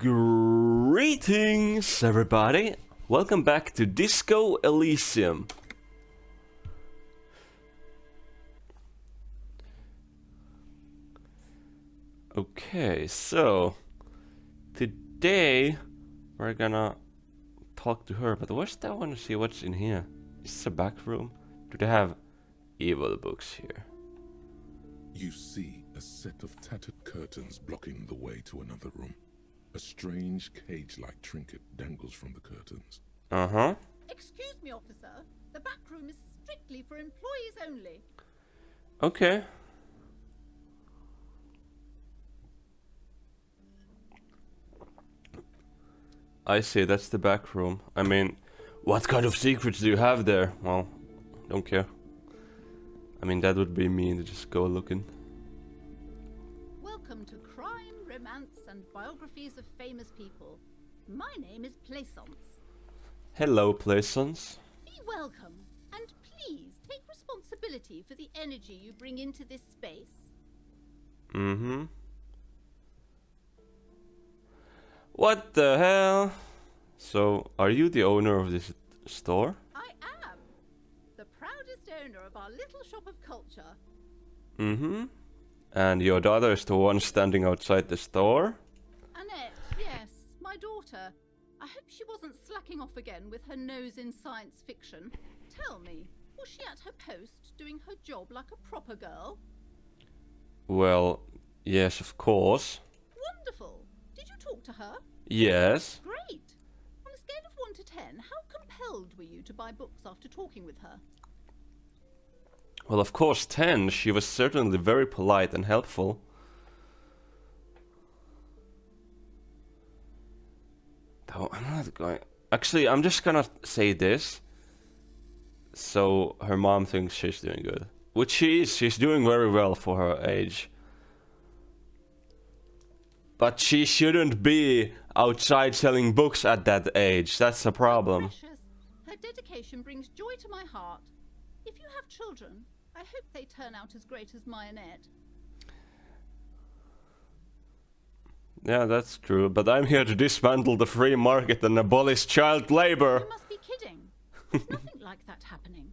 Greetings, everybody! Welcome back to Disco Elysium. Okay, so today we're gonna talk to her, but first I wanna see what's in here. Is this a back room? Do they have evil books here? You see a set of tattered curtains blocking the way to another room. A strange cage-like trinket dangles from the curtains. Uh-huh. Excuse me, officer. The back room is strictly for employees only. Okay. I see, that's the back room. I mean, what kind of secrets do you have there? Well, don't care. I mean, that would be mean to just go looking. Welcome to Crime, Romance and Biographies of Famous People. My name is Plaisance. Hello, Plaisance. Be welcome, and please take responsibility for the energy you bring into this space. Mm-hmm. What the hell? So, are you the owner of this store? I am the proudest owner of our little shop of culture. Mm-hmm. And your daughter is the one standing outside the store? Annette, yes, my daughter. I hope she wasn't slacking off again with her nose in science fiction. Tell me, was she at her post doing her job like a proper girl? Well, yes, of course. Wonderful. Did you talk to her? Yes. Great. On a scale of 1 to 10, how compelled were you to buy books after talking with her? Well, of course, 10. She was certainly very polite and helpful. Though, I'm not going... Actually, I'm just gonna say this. So, her mom thinks she's doing good. Which she is. She's doing very well for her age. But she shouldn't be outside selling books at that age. That's a problem. Precious. Her dedication brings joy to my heart. If you have children, I hope they turn out as great as my Annette. Yeah, that's true. But I'm here to dismantle the free market and abolish child labor. You must be kidding. There's nothing like that happening.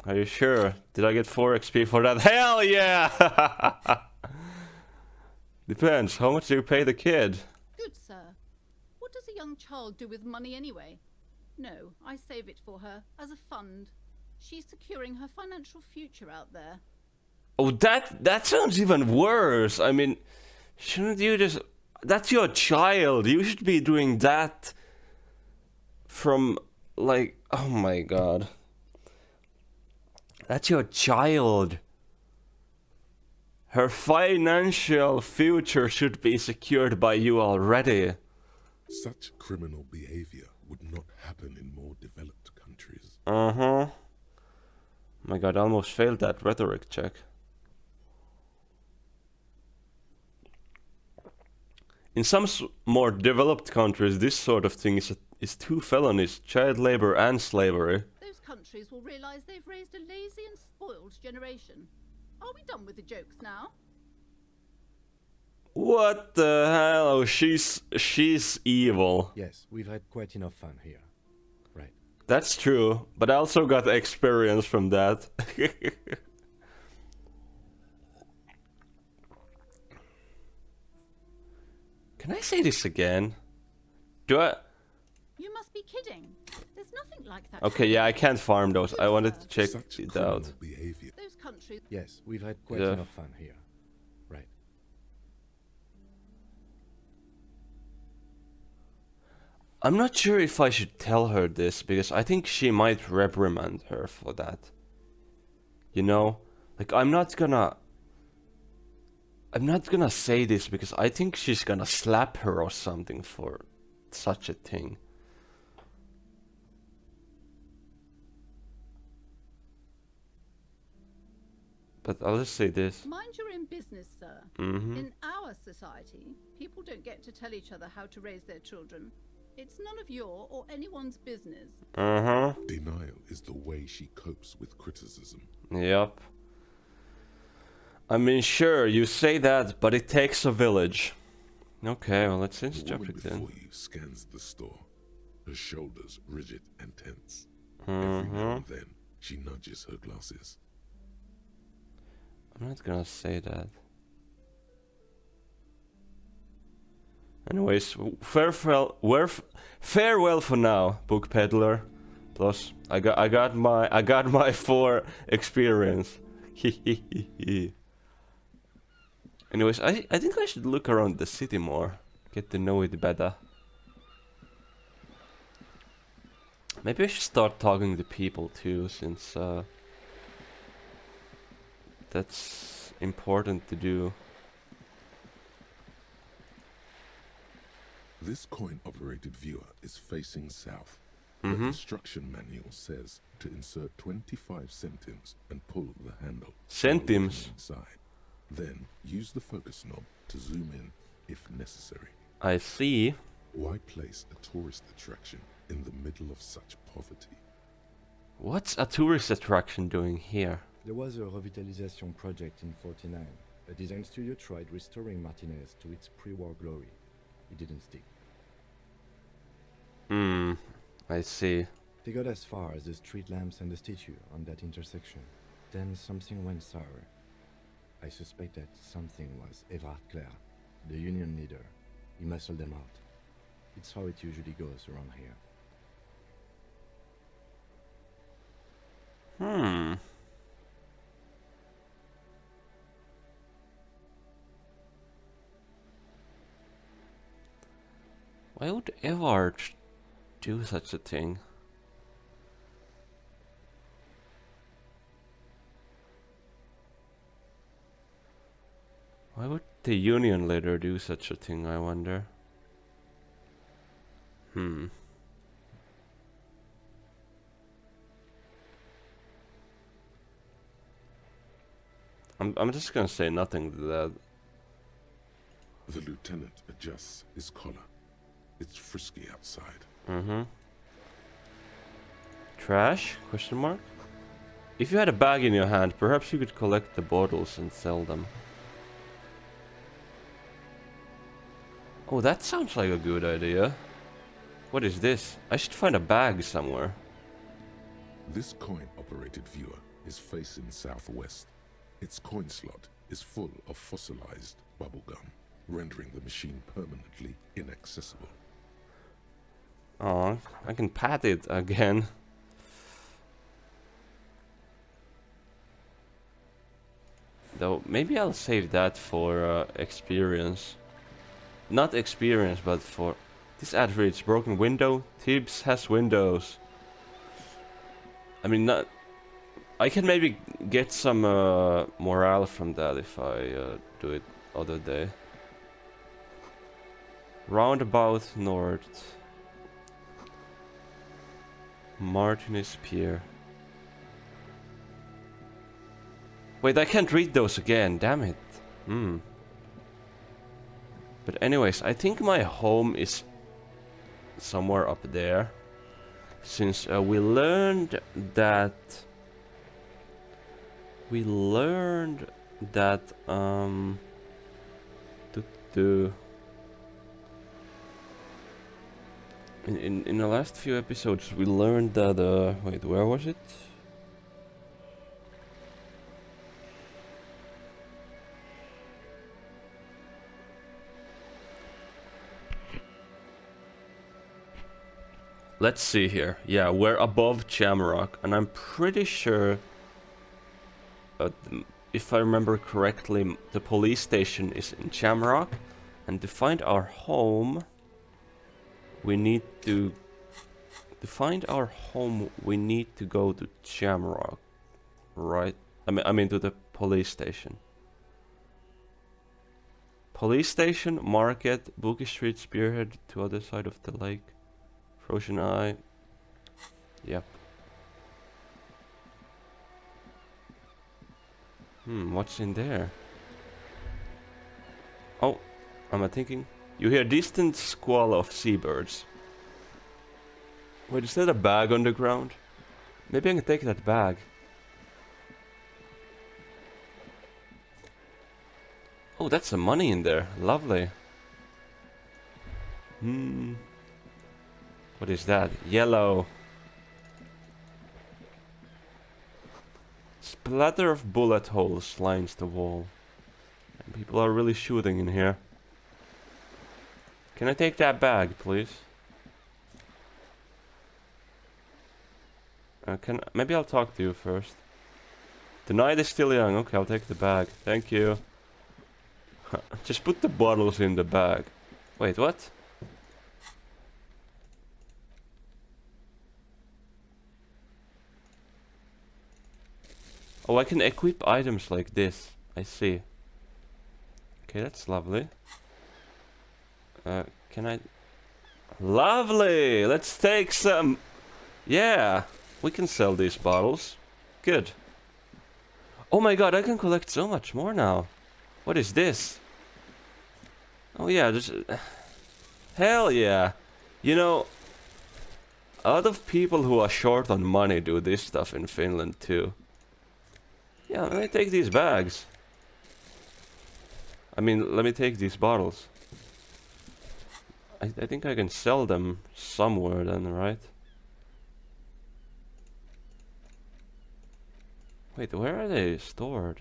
Are you sure? Did I get 4 XP for that? Hell yeah! Depends. How much do you pay the kid? Good, sir. What does a young child do with money anyway? No, I save it for her as a fund. She's securing her financial future out there. Oh, that sounds even worse. I mean, shouldn't you just... That's your child. You should be doing that from, like... Oh my god. That's your child. Her financial future should be secured by you already. Such criminal behavior would not happen in more developed countries. Uh-huh. My god, I almost failed that rhetoric check. In some more developed countries, this sort of thing is 2 felonies, child labor and slavery. Those countries will realize they've raised a lazy and spoiled generation. Are we done with the jokes now? What the hell? Oh, she's evil. Yes, we've had quite enough fun here. Right. That's true, but I also got experience from that. Can I say this again? Do I? You must be kidding. There's nothing like that. Okay, yeah, I can't farm those. I wanted to check Such it criminal out. behavior. Those countries. Yes, we've had quite Yeah. enough fun here. Right. I'm not sure if I should tell her this, because I think she might reprimand her for that. You know? Like, I'm not gonna say this because I think she's gonna slap her or something for such a thing. But I'll just say this. Mind your own business, sir. Mm-hmm. In our society, people don't get to tell each other how to raise their children. It's none of your or anyone's business. Uh-huh. Denial is the way she copes with criticism. Yep. I mean, sure, you say that, but it takes a village. Okay, well, let's change the The woman subject then. before you scans the store, her shoulders rigid and tense. Every now and then, she nudges her glasses. I'm not gonna say that. Anyways, farewell for now, book peddler. Plus, I got my 4 experience. Anyways, I think I should look around the city more, get to know it better. Maybe I should start talking to people too, since that's important to do. This coin-operated viewer is facing south. The instruction manual says to insert 25 centimes and pull the handle. Centimes? Inside. Then use the focus knob to zoom in if necessary. I see. Why place a tourist attraction in the middle of such poverty? What's a tourist attraction doing here? There was a revitalization project in 49. A design studio tried restoring Martinez to its pre-war glory. It didn't stick. I see. They got as far as the street lamps and the statue on that intersection. Then something went sour. I suspect that something was Everard Clare, the union leader. He muscled them out. It's how it usually goes around here. Why would Everard do such a thing? Why would the union leader do such a thing, I wonder? I'm just gonna say nothing to that. The lieutenant adjusts his collar. It's frisky outside. Trash? Question mark? If you had a bag in your hand, perhaps you could collect the bottles and sell them. Oh, that sounds like a good idea. What is this? I should find a bag somewhere. This coin-operated viewer is facing southwest. Its coin slot is full of fossilized bubblegum, rendering the machine permanently inaccessible. Oh, I can pat it again. Though, maybe I'll save that for experience. Not experience, but for... This ad reads, broken window. Tibbs has windows. I mean, not... I can maybe get some morale from that if I do it other day. Roundabout north. Martinez Pier. Wait, I can't read those again, damn it. But anyways, I think my home is somewhere up there. Since we learned that... In the last few episodes we learned that wait, where was it? Let's see here. Yeah, we're above Jamrock, and I'm pretty sure, if I remember correctly, the police station is in Jamrock, and to find our home, we need to... To find our home, we need to go to Jamrock, right? I mean to the police station. Police station, market, Bookie Street, Spearhead, to other side of the lake. Frozen Eye. Yep. What's in there? Oh, am I thinking? You hear distant squall of seabirds. Wait, is that a bag on the ground? Maybe I can take that bag. Oh, that's some money in there. Lovely. What is that? Yellow. Splatter of bullet holes lines the wall. And people are really shooting in here. Can I take that bag, please? Maybe I'll talk to you first. The night is still young. Okay, I'll take the bag. Thank you. Just put the bottles in the bag. Wait, what? Oh, I can equip items like this. I see. Okay, that's lovely. Can I... Lovely! Let's take some... Yeah! We can sell these bottles. Good. Oh my god, I can collect so much more now. What is this? Oh yeah, just... Hell yeah! You know... A lot of people who are short on money do this stuff in Finland too. Yeah, let me take these bags. I mean, let me take these bottles. I think I can sell them somewhere then, right? Wait, where are they stored?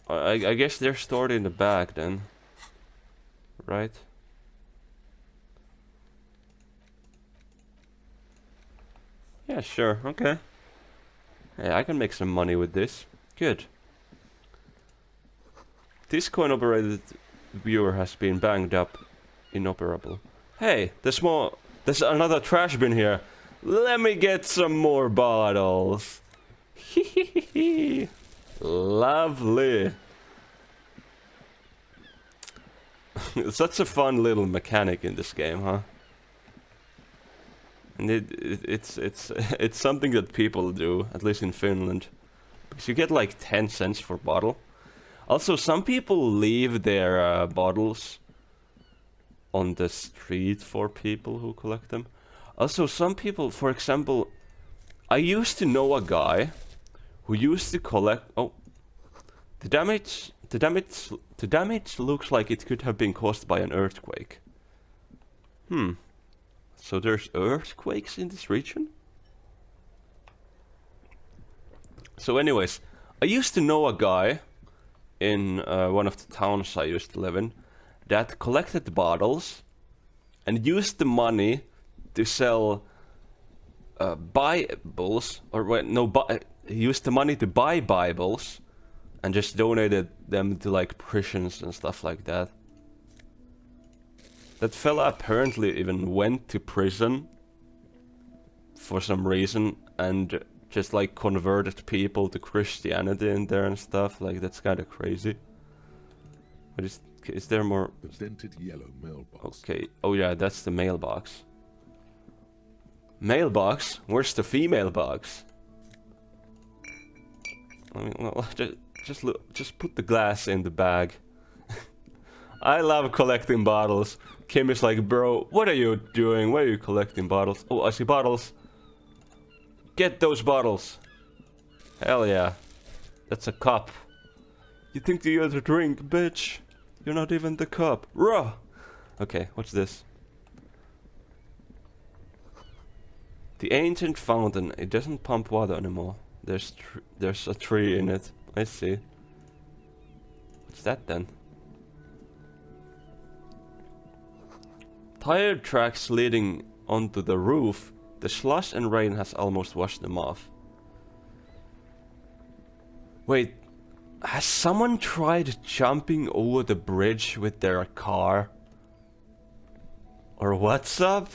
I guess they're stored in the bag then. Right? Yeah, sure, okay. Yeah, I can make some money with this. Good. This coin-operated viewer has been banged up. Inoperable. Hey, there's another trash bin here. Let me get some more bottles. Hehehe. Lovely. Such a fun little mechanic in this game, huh? And it's something that people do, at least in Finland. Because you get like 10 cents for bottle. Also, some people leave their bottles on the street for people who collect them. Also, some people, for example, I used to know a guy who used to collect... Oh, the damage looks like it could have been caused by an earthquake. So there's earthquakes in this region? So anyways, I used to know a guy in one of the towns I used to live in that collected bottles and used the money to sell Bibles, or wait, no, he used the money to buy Bibles and just donated them to like prisons and stuff like that. That fella apparently even went to prison for some reason and just like converted people to Christianity in there and stuff. Like, that's kind of crazy. But is there more? The dented yellow mailbox. Okay. Oh yeah, that's the mailbox. Mailbox? Where's the female box? I mean, well, just put the glass in the bag. I love collecting bottles. Kim is like, bro, what are you doing? Why are you collecting bottles? Oh, I see bottles. Get those bottles. Hell yeah. That's a cup. You think you're the drink, bitch? You're not even the cup. Ruh! Okay, what's this? The ancient fountain. It doesn't pump water anymore. There's a tree in it. I see. What's that then? Tire tracks leading onto the roof. The slush and rain has almost washed them off. Wait, has someone tried jumping over the bridge with their car? Or what's up?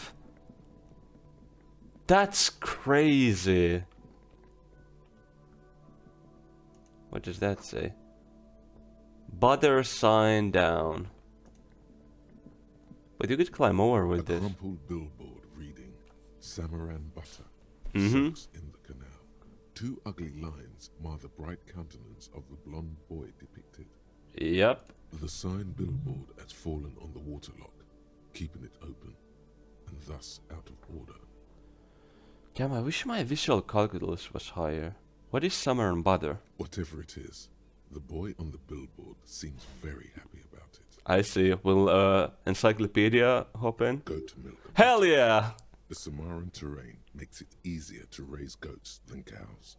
That's crazy. What does that say? Butter sign down. But you could climb over with this. A crumpled billboard reading, Samaran butter, Mm-hmm. soaks in the canal. Two ugly lines mar the bright countenance of the blonde boy depicted. Yep. The sign billboard has fallen on the waterlock, keeping it open, and thus out of order. Damn, I wish my visual calculus was higher. What is summer and butter? Whatever it is, the boy on the billboard seems very happy about it. I see. Will encyclopedia hop in? Goat milk. Hell yeah! The Samaran terrain makes it easier to raise goats than cows.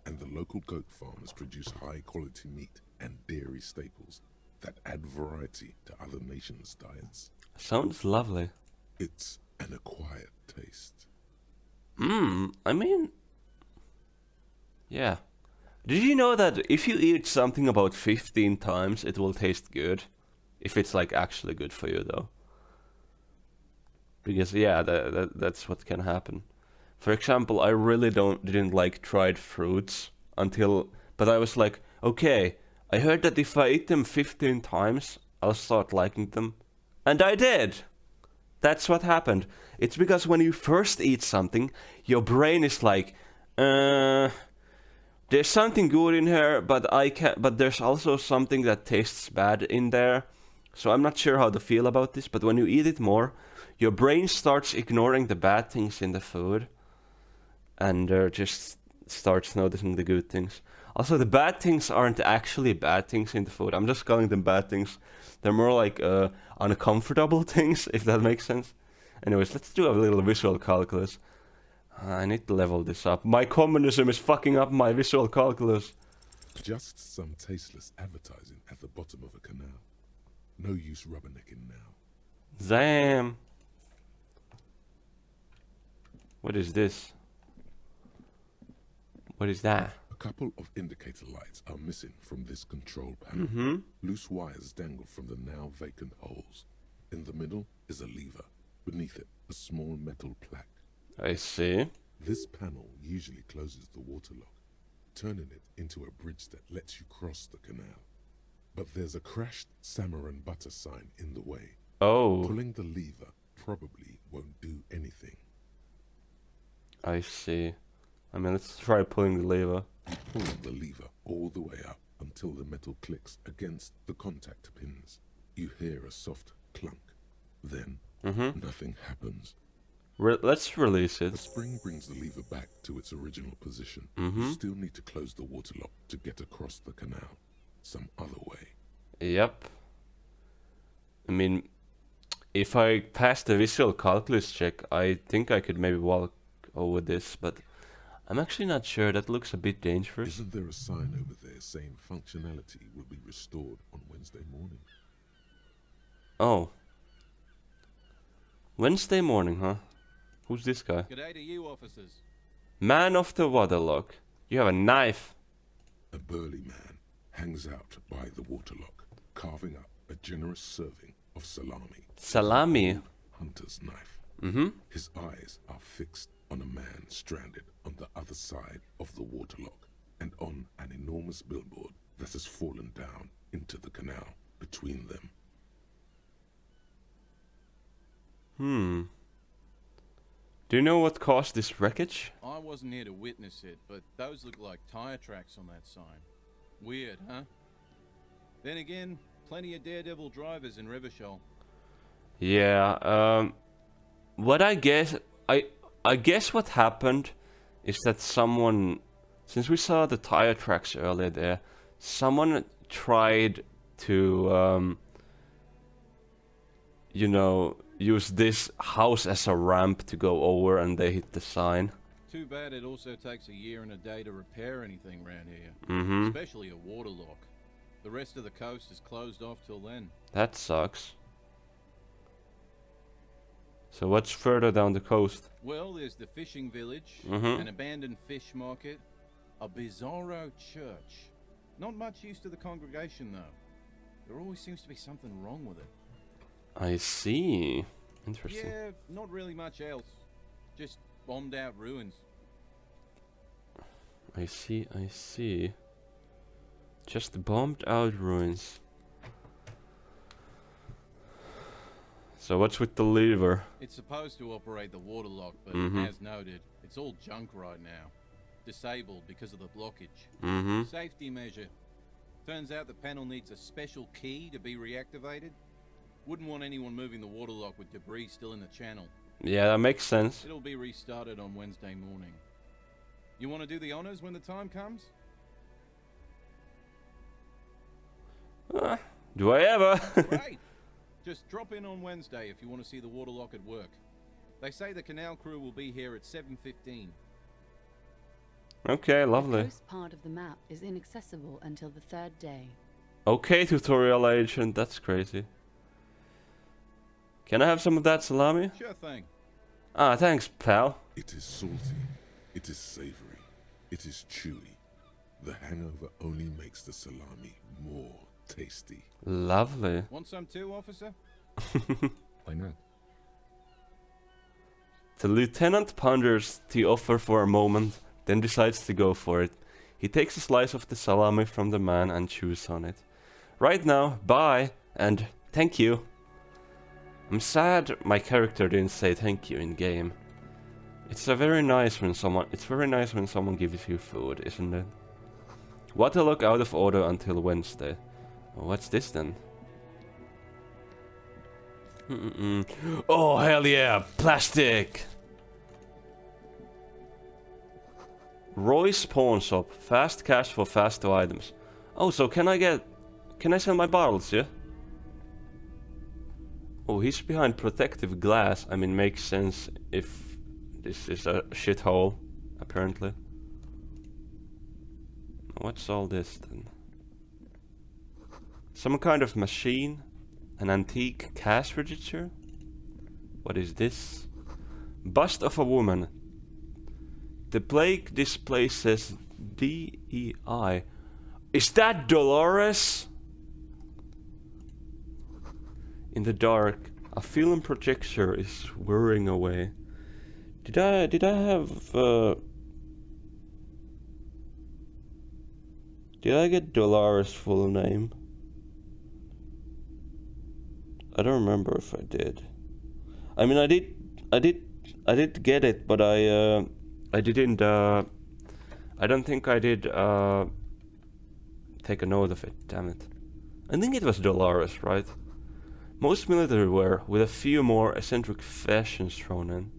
And the local goat farmers produce high-quality meat and dairy staples that add variety to other nations' diets. Sounds lovely. It's an acquired taste. I mean... Yeah. Did you know that if you eat something about 15 times, it will taste good? If it's like actually good for you, though. Because yeah, that's what can happen. For example, I really didn't like dried fruits until... But I was like, okay, I heard that if I eat them 15 times, I'll start liking them. And I did! That's what happened. It's because when you first eat something, your brain is like, there's something good in here, but there's also something that tastes bad in there. So I'm not sure how to feel about this, but when you eat it more, your brain starts ignoring the bad things in the food, and just starts noticing the good things. Also, the bad things aren't actually bad things in the food. I'm just calling them bad things. They're more like uncomfortable things, if that makes sense. Anyways, let's do a little visual calculus. I need to level this up. My communism is fucking up my visual calculus. Just some tasteless advertising at the bottom of a canal. No use rubbernecking now. Damn. What is this? What is that? A couple of indicator lights are missing from this control panel. Loose wires dangle from the now vacant holes. In the middle is a lever. Beneath it, a small metal plaque. I see. This panel usually closes the waterlock, turning it into a bridge that lets you cross the canal. But there's a crashed Samaran butter sign in the way. Oh. Pulling the lever probably won't do anything. I see. I mean, let's try pulling the lever. You pull the lever all the way up until the metal clicks against the contact pins. You hear a soft clunk. Then, nothing happens. Let's release The it. spring brings the lever back to its original position. You still need to close the waterlock to get across the canal. Some other way. Yep. I mean, if I pass the visual calculus check, I think I could maybe walk over this, but I'm actually not sure. That looks a bit dangerous. Isn't there a sign over there saying functionality will be restored on Wednesday morning? Oh. Wednesday morning, huh? Who's this guy? G'day to you, officers. Man of the waterlock. You have a knife. A burly man hangs out by the waterlock, carving up a generous serving of salami. Salami. Hunter's knife. His eyes are fixed on a man stranded on the other side of the waterlock and on an enormous billboard that has fallen down into the canal between them. Do you know what caused this wreckage? I wasn't here to witness it, but those look like tire tracks on that sign. Weird, huh? Then again, plenty of daredevil drivers in Revachol. Yeah, what I guess what happened is that someone, since we saw the tire tracks earlier there, someone tried to, you know, use this house as a ramp to go over, and they hit the sign. Too bad it also takes a year and a day to repair anything around here. Especially a waterlock. The rest of the coast is closed off till then. That sucks. So what's further down the coast? Well, there's the fishing village, an abandoned fish market, a bizarro church. Not much use to the congregation, though. There always seems to be something wrong with it. I see. Interesting. Yeah, not really much else. Just bombed out ruins. I see. Just bombed out ruins. So what's with the lever? It's supposed to operate the waterlock, but as noted, it's all junk right now. Disabled because of the blockage. Safety measure. Turns out the panel needs a special key to be reactivated. Wouldn't want anyone moving the waterlock with debris still in the channel. Yeah, that makes sense. It'll be restarted on Wednesday morning. You want to do the honors when the time comes? Do I ever? Great! Just drop in on Wednesday if you want to see the waterlock at work. They say the canal crew will be here at 7:15. Okay, The lovely. coast part of the map is inaccessible until the 3rd day. Okay, tutorial agent, that's crazy. Can I have some of that salami? Sure thing. Ah, thanks, pal. It is salty. It is savory. It is chewy. The hangover only makes the salami more tasty. Lovely. Want some too, officer? Why not? The lieutenant ponders the offer for a moment, then decides to go for it. He takes a slice of the salami from the man and chews on it. Right now, bye, and thank you. I'm sad my character didn't say thank you in game. It's very nice when someone gives you food, isn't it? Waterlock out of order until Wednesday. What's this then? Oh hell yeah, plastic! Roy's Pawnshop, fast cash for faster items. Oh, so can I sell my bottles, yeah? Oh, he's behind protective glass. I mean, makes sense if this is a shithole, apparently. What's all this then? Some kind of machine? An antique cash register? What is this? Bust of a woman. The plaque display says DEI. Is that Dolores? In the dark, a film projector is whirring away. Did I get Dolores' full name? I don't remember if I did. I mean, I did get it, but I didn't. I don't think I did take a note of it. Damn it! I think it was Dolores, right? Most military wear, with a few more eccentric fashions thrown in.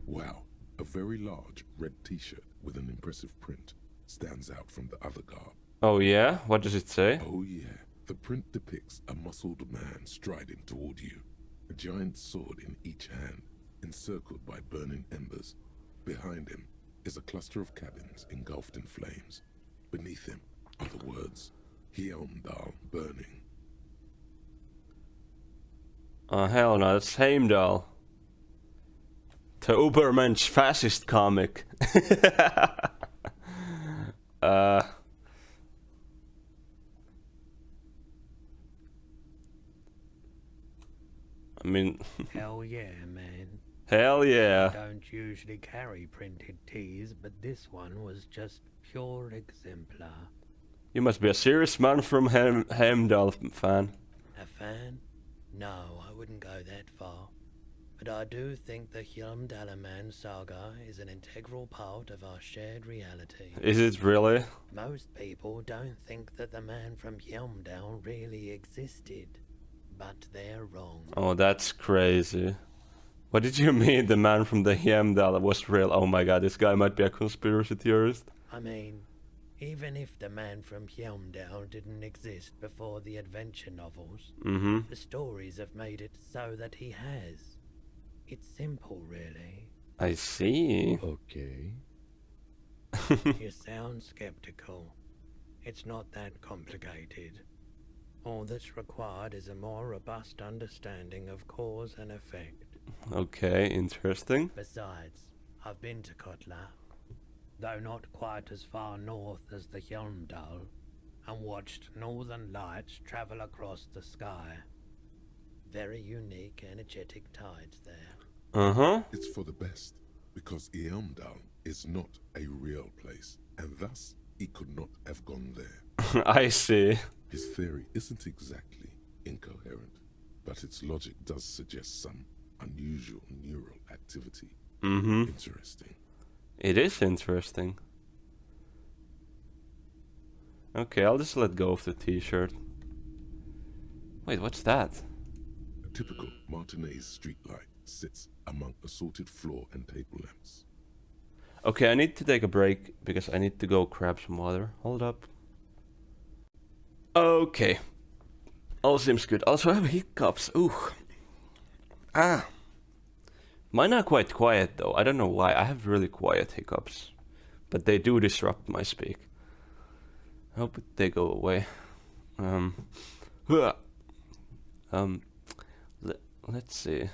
Wow, a very large red t-shirt with an impressive print stands out from the other garb. Oh yeah? What does it say? Oh yeah, the print depicts a muscled man striding toward you, a giant sword in each hand, encircled by burning embers. Behind him is a cluster of cabins engulfed in flames. Beneath him are the words, Heimdall burning. Oh hell no, that's Heimdall. The Ubermensch fascist comic. I mean... Hell yeah, man. Hell yeah. I don't usually carry printed tees, but this one was just pure exemplar. You must be a serious man from Heimdall fan. A fan? No, I wouldn't go that far. But I do think the Hjálmdalaman saga is an integral part of our shared reality. Is it really? Most people don't think that the man from Hjálmdal really existed. But they're wrong. Oh, that's crazy. What did you mean the man from the Heimdall was real? Oh my god, this guy might be a conspiracy theorist. I mean, even if the man from Hjálmdal didn't exist before the adventure novels, the stories have made it so that he has. It's simple, really. I see. Okay. You sound skeptical. It's not that complicated. All that's required is a more robust understanding of cause and effect. Okay, interesting. Besides, I've been to Kotla, though not quite as far north as the Hjálmdal, and watched northern lights travel across the sky. Very unique, energetic tides there. Uh-huh. It's for the best, because Heimdall is not a real place, and thus he could not have gone there. I see. His theory isn't exactly incoherent, but its logic does suggest some unusual neural activity. Interesting. It is interesting. Okay, I'll just let go of the t-shirt. Wait, what's that? A typical Martinez streetlight sits among assorted floor and table lamps. Okay, I need to take a break because I need to go grab some water. Hold up. Okay. All seems good. Also, I have hiccups. Ooh. Ah. Mine are quite quiet though. I don't know why. I have really quiet hiccups. But they do disrupt my speak. I hope they go away. Let's see.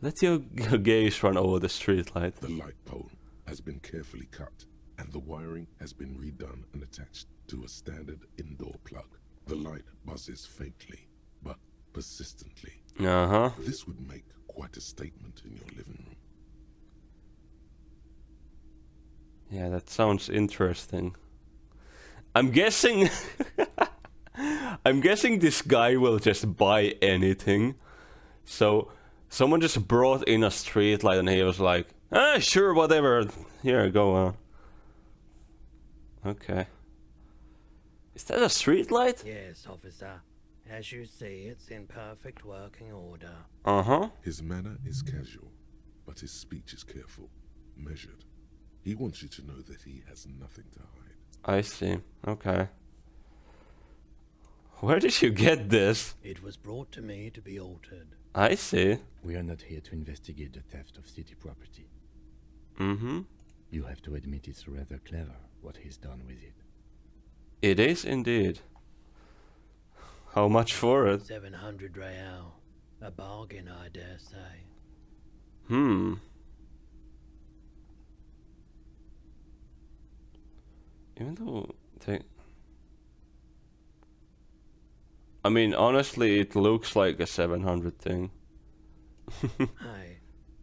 Let your gaze run over the streetlight. The light pole has been carefully cut, and the wiring has been redone and attached to a standard indoor plug. The light buzzes faintly, but persistently. Uh-huh. This would make quite a statement in your living room. Yeah, that sounds interesting. I'm guessing... I'm guessing this guy will just buy anything. So, someone just brought in a street light and he was like, ah, sure, whatever. Here, go on. Okay. Is that a street light? Yes, officer. As you see, it's in perfect working order. Uh-huh. His manner is casual, but his speech is careful, measured. He wants you to know that he has nothing to hide. I see. Okay. Where did you get this? It was brought to me to be altered. I see. We are not here to investigate the theft of city property. Mm-hmm. You have to admit it's rather clever what he's done with it. It is indeed. How much for it? 700 real. A bargain, I dare say. Even though I mean, honestly, it looks like a 700 thing. Hey,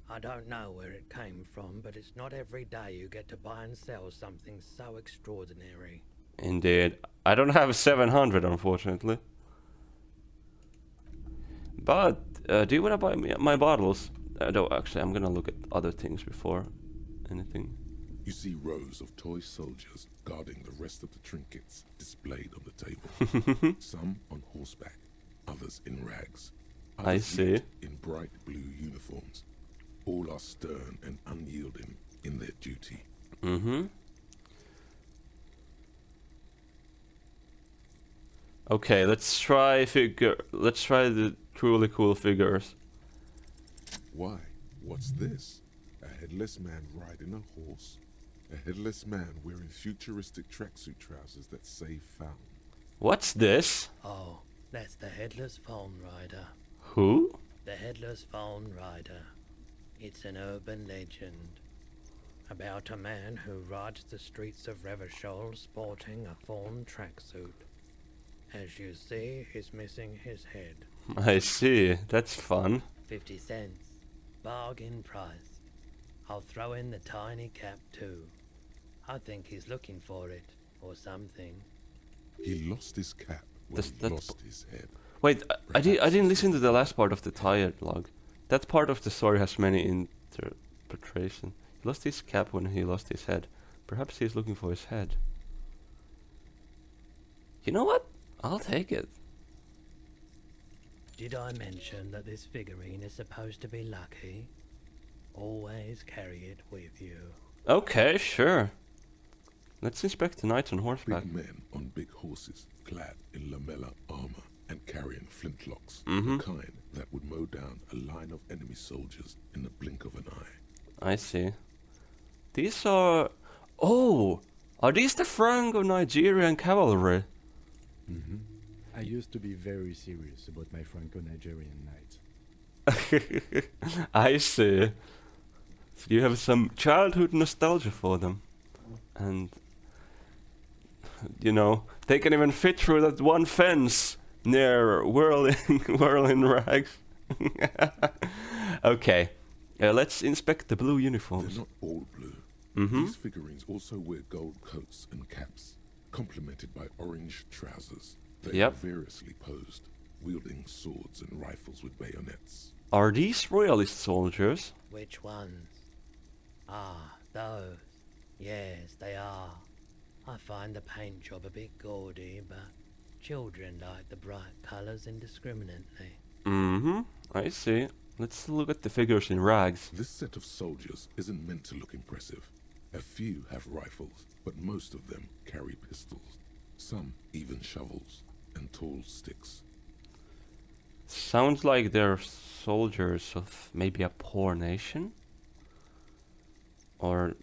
I don't know where it came from, but it's not every day you get to buy and sell something so extraordinary. Indeed. I don't have 700, unfortunately. But, do you want to buy me my bottles? No, actually, I'm gonna look at other things before anything. You see rows of toy soldiers guarding the rest of the trinkets displayed on the table. Some on horseback, others in rags. I Others see. yet in bright blue uniforms. All are stern and unyielding in their duty. Mm-hmm. Okay, let's try the truly cool figures. Why? What's this? A headless man riding a horse? A headless man wearing futuristic tracksuit trousers that say found. What's this? Oh, that's the Headless Phone Rider. Who? The Headless Phone Rider. It's an urban legend about a man who rides the streets of Revachol sporting a fawn tracksuit. As you see, he's missing his head. I see. That's fun. 50 cents. Bargain price. I'll throw in the tiny cap too. I think he's looking for it, or something. He lost his cap when he lost his head. Wait, I didn't listen to the last part of the dialogue. That part of the story has many interpretations. He lost his cap when he lost his head. Perhaps he's looking for his head. You know what? I'll take it. Did I mention that this figurine is supposed to be lucky? Always carry it with you. Okay, sure. Let's inspect the knights on horseback. Big men on big horses, clad in lamella armor and carrying flintlocks. Mm-hmm. The kind that would mow down a line of enemy soldiers in the blink of an eye. I see. These are... Oh! Are these the Franco-Nigerian cavalry? Mm-hmm. I used to be very serious about my Franco-Nigerian knights. I see. So you have some childhood nostalgia for them. And... You know, they can even fit through that one fence near whirling rags. Okay, let's inspect the blue uniforms. They're not all blue. Mm-hmm. These figurines also wear gold coats and caps, complemented by orange trousers. They Yep. are variously posed, wielding swords and rifles with bayonets. Are these royalist soldiers? Which ones? Ah, those. Yes, they are. I find the paint job a bit gaudy, but children like the bright colours indiscriminately. Mm-hmm. I see. Let's look at the figures in rags. This set of soldiers isn't meant to look impressive. A few have rifles, but most of them carry pistols. Some even shovels and tall sticks. Sounds like they're soldiers of maybe a poor nation? Or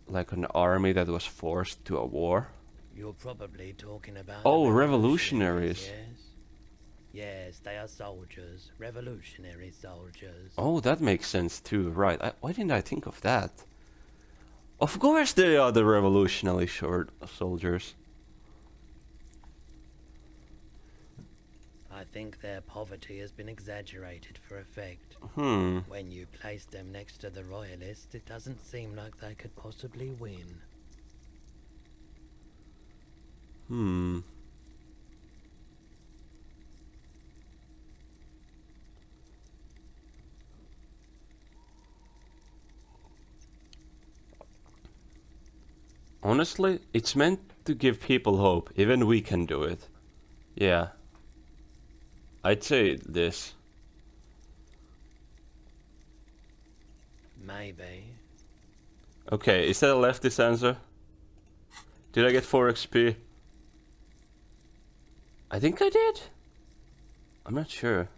like an army that was forced to a war? You're probably talking about Oh, the revolutionaries. Yes? Yes, they are soldiers. Revolutionary soldiers. Oh, that makes sense too, right. Why didn't I think of that? Of course they are the revolutionary soldiers. I think their poverty has been exaggerated for effect. Hmm. When you place them next to the royalists, it doesn't seem like they could possibly win. Hmm. Honestly, it's meant to give people hope. Even we can do it. Yeah. I'd say this. Maybe. Okay, is that a leftist answer? Did I get 4 XP? I think I did. I'm not sure.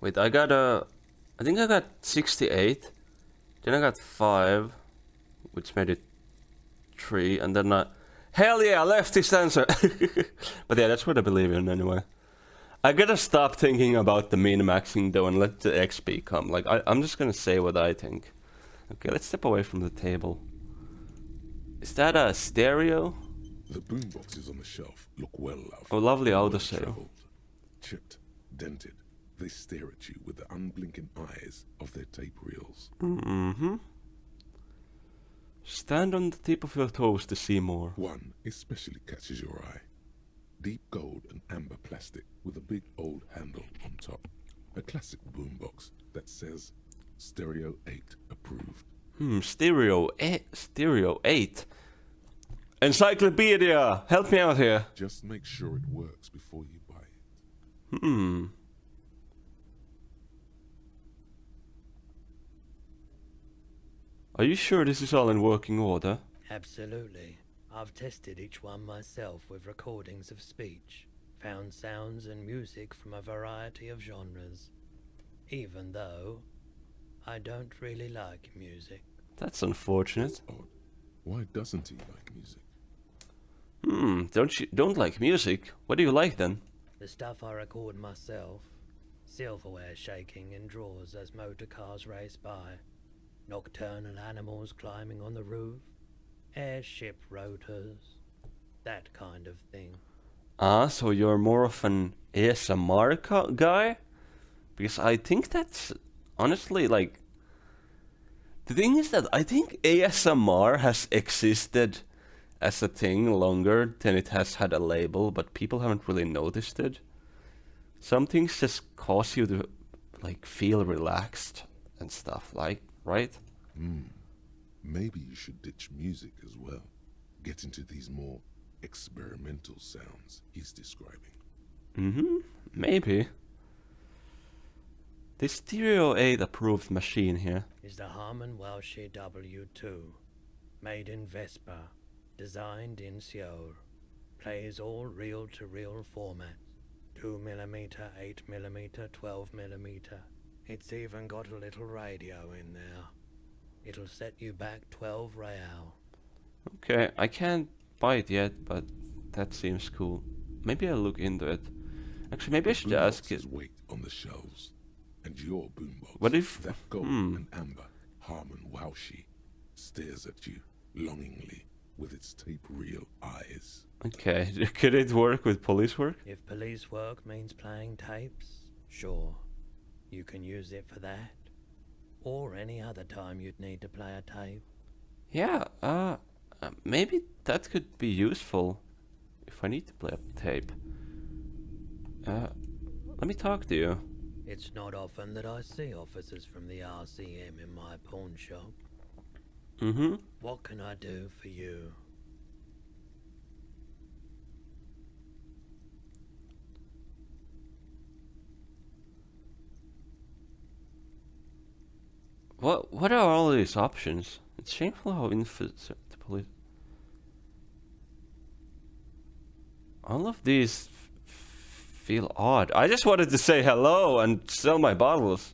Wait, I think I got 68. Then I got 5, which made it 3, and then hell yeah, leftist answer! But yeah, that's what I believe in anyway. I gotta stop thinking about the min-maxing though and let the XP come. Like, I'm just gonna say what I think. Okay, let's step away from the table. Is that a stereo? The boomboxes on the shelf look well loved. Oh, lovely and autosave. well-travelled. Chipped, dented, they stare at you with the unblinking eyes of their tape reels. Mm-hmm. Stand on the tip of your toes to see more. One especially catches your eye. Deep gold and amber plastic with a big old handle on top. A classic boombox that says Stereo 8 approved. Stereo 8. Encyclopedia! Help me out here. Just make sure it works before you buy it. Are you sure this is all in working order? Absolutely. I've tested each one myself with recordings of speech, found sounds and music from a variety of genres, even though I don't really like music. That's unfortunate. That's odd. Why doesn't he like music? Don't like music? What do you like then? The stuff I record myself, silverware shaking in drawers as motor cars race by, nocturnal animals climbing on the roof, airship rotors, that kind of thing. So you're more of an ASMR guy? Because I think that's honestly like... The thing is that I think ASMR has existed as a thing longer than it has had a label, but people haven't really noticed it. Some things just cause you to like feel relaxed and stuff, like, right? Maybe you should ditch music as well. Get into these more experimental sounds he's describing. Maybe. The Stereo 8 approved machine here. Is the Harman Welsh W2, made in Vespa, designed in Seoul, plays all reel-to-reel formats, 2mm, 8mm, 12mm. It's even got a little radio in there. It'll set you back 12 real. Okay, I can't buy it yet, but that seems cool. Maybe I'll look into it. Actually, maybe I should ask it. Boomboxes wait on the shelves, and your boombox, What if... that gold and amber Harman Welsh, stares at you longingly with its tape reel eyes. Okay, could it work with police work? If police work means playing tapes, sure. You can use it for that. Or any other time you'd need to play a tape. Yeah, maybe that could be useful if I need to play a tape. Let me talk to you. It's not often that I see officers from the RCM in my pawn shop. What can I do for you? What are all these options? It's shameful how the police. All of these feel odd. I just wanted to say hello and sell my bottles.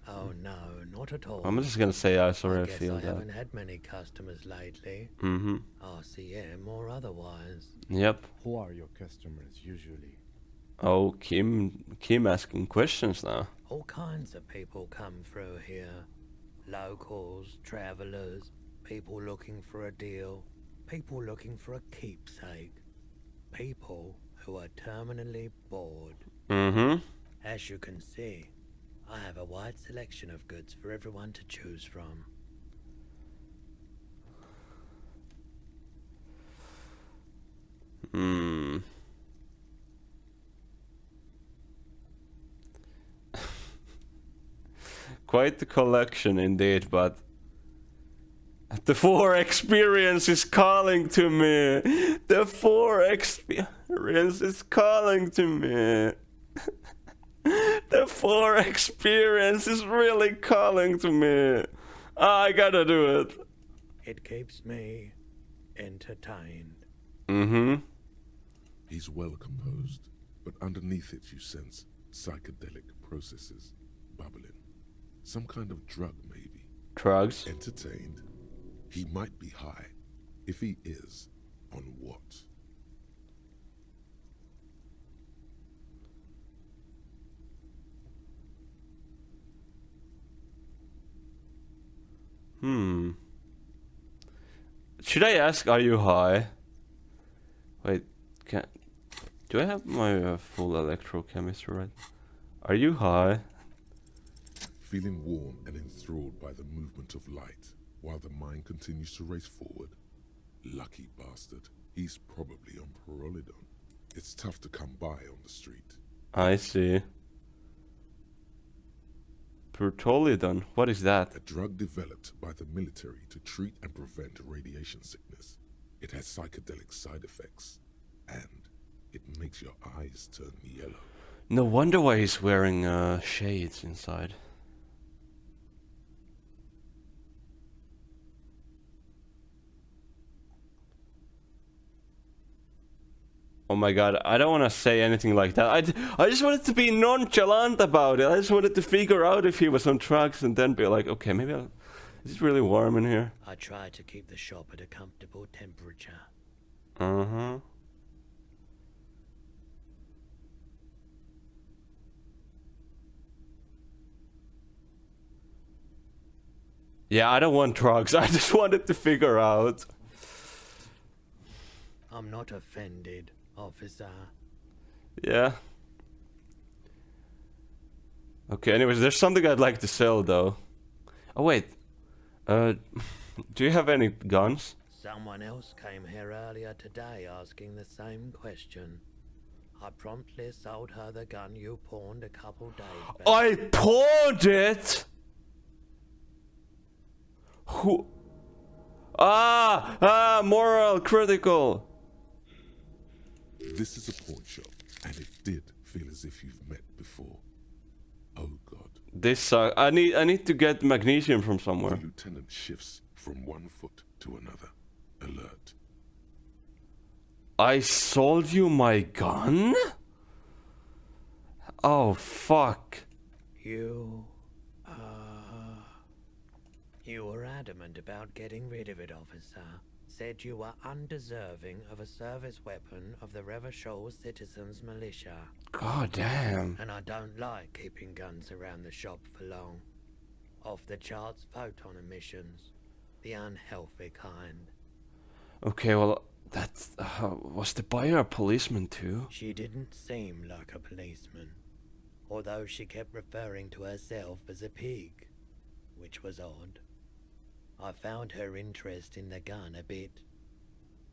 Oh no, not at all. I'm just gonna say I'm sorry I guess feel I that. haven't had many customers lately. Mm-hmm. RCM or otherwise. Yep. Who are your customers usually? Oh, Kim asking questions now. All kinds of people come through here. Locals, travelers, people looking for a deal, people looking for a keepsake, people who are terminally bored. Mm-hmm. As you can see, I have a wide selection of goods for everyone to choose from. Hmm. Quite the collection indeed, but the 4 experience is calling to me. The 4 experience is calling to me. The 4 experience is really calling to me. I gotta do it. It keeps me entertained. Mm-hmm. He's well composed, but underneath it you sense psychedelic processes bubbling. Some kind of drug, maybe. Drugs. Entertained. He might be high. If he is, on what? Should I ask, are you high? Wait, do I have my full electrochemistry right? Are you high? Feeling warm and enthralled by the movement of light, while the mind continues to race forward. Lucky bastard. He's probably on Parolidon. It's tough to come by on the street. I see. Pertolidon, what is that? A drug developed by the military to treat and prevent radiation sickness. It has psychedelic side effects, and it makes your eyes turn yellow. No wonder why he's wearing shades inside. Oh my god, I don't want to say anything like that. I just wanted to be nonchalant about it. I just wanted to figure out if he was on drugs and then be like, okay, maybe is it really warm in here? I try to keep the shop at a comfortable temperature. Uh-huh. Yeah, I don't want drugs. I just wanted to figure out. I'm not offended, officer. Yeah. Okay, anyways, there's something I'd like to sell, though. Oh, wait. Do you have any guns? Someone else came here earlier today asking the same question. I promptly sold her the gun you pawned a couple days back. I pawned it? Who? Moral critical. This is a pawn shop, and it did feel as if you've met before. Oh god. This sucks. I need to get magnesium from The somewhere. lieutenant shifts from one foot to another. Alert. I sold you my gun? Oh, fuck. You were adamant about getting rid of it, officer. Said you were undeserving of a service weapon of the Revachol Citizens Militia. God damn. And I don't like keeping guns around the shop for long. Off the charts photon emissions. The unhealthy kind. Okay, well, that's... was the buyer a policeman too? She didn't seem like a policeman. Although she kept referring to herself as a pig. Which was odd. I found her interest in the gun a bit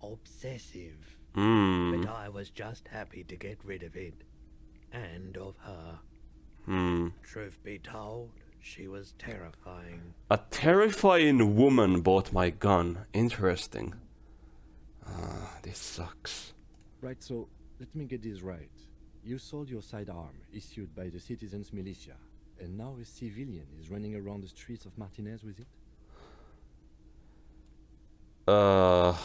obsessive. But I was just happy to get rid of it. And of her. Truth be told, she was terrifying. A terrifying woman bought my gun. Interesting. This sucks. Right, so let me get this right. You sold your sidearm, issued by the citizens' militia, and now a civilian is running around the streets of Martinez with it? I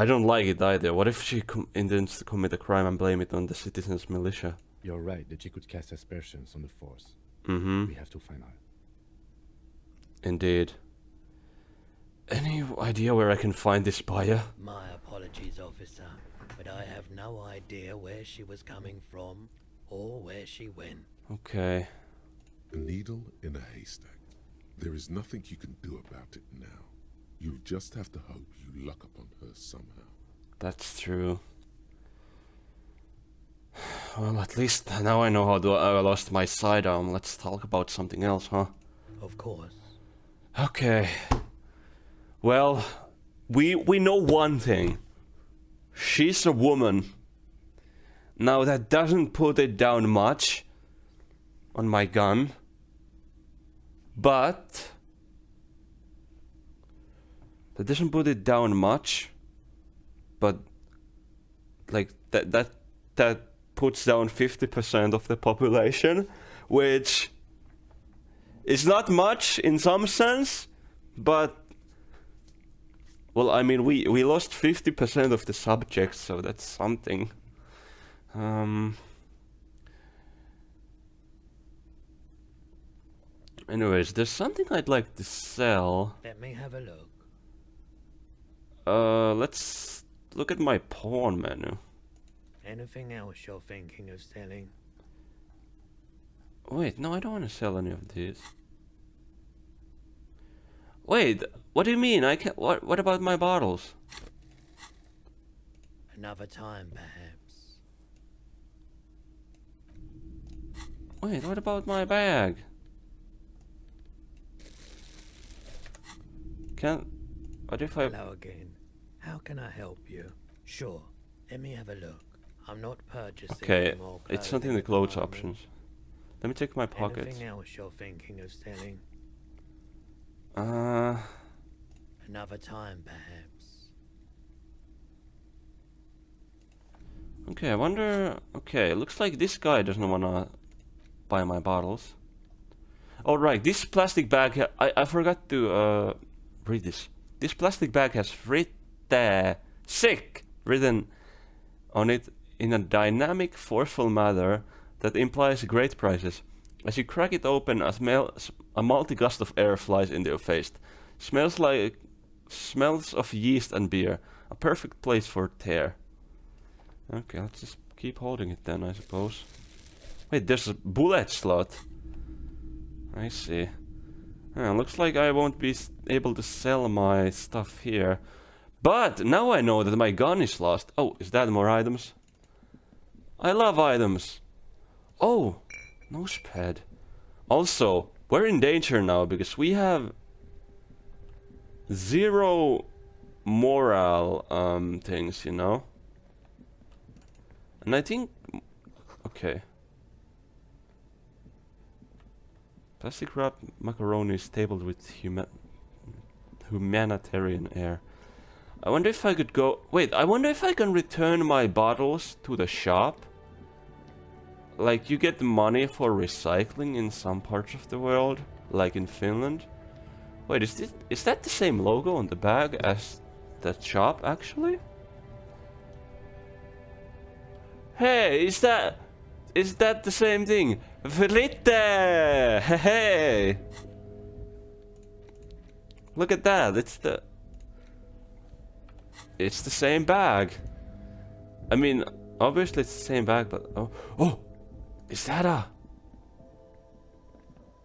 don't like it either. What if she intends to commit a crime and blame it on the citizens' militia? You're right that she could cast aspersions on the force. Mm-hmm. We have to find her. Indeed. Any idea where I can find this buyer? My apologies, officer, but I have no idea where she was coming from or where she went. Okay. A needle in a haystack. There is nothing you can do about it now. You'll just have to hope you luck upon her somehow. That's true. Well, at least now I know how I lost my sidearm. Let's talk about something else, huh? Of course. Okay. Well, we know one thing. She's a woman. Now that doesn't put it down much on my gun. But that doesn't put it down much. But like that puts down 50% of the population, which is not much in some sense, but well, I mean, we lost 50% of the subjects, so that's something. Anyways, there's something I'd like to sell. Let me have a look. Let's look at my pawn menu. Anything else you're thinking of selling? Wait, no, I don't want to sell any of these. Wait, what do you mean? I can't. What about my bottles? Another time, perhaps. Wait, what about my bag? What if I... Hello again. How can I help you? Sure. Let me have a look. I'm not purchasing Okay, any more it's not in clothing the at clothes moment. options. Let me check my pockets. Anything else you're thinking of selling? Another time, perhaps. Okay, I wonder... Okay, looks like this guy doesn't wanna buy my bottles. Alright, this plastic bag... I forgot to read this. This plastic bag has sick written on it in a dynamic, forceful manner that implies great prices. As you crack it open, a multi-gust of air flies into your face. Smells of yeast and beer. A perfect place for tear. Okay, let's just keep holding it then, I suppose. Wait, there's a bullet slot. I see. Looks like I won't be able to sell my stuff here. But now I know that my gun is lost. Oh, is that more items? I love items. Oh, nosepad. Also, we're in danger now because we have 0 moral things, you know? And I think... Okay. Plastic wrapped macaroni is stapled with humanitarian air. I wonder if I could go... Wait, I wonder if I can return my bottles to the shop? Like, you get money for recycling in some parts of the world, like in Finland. Wait, is that the same logo on the bag as that shop, actually? Hey, is that the same thing? Fritte! Hey! Look at that, it's the same bag. I mean, obviously it's the same bag, but... Oh! Is that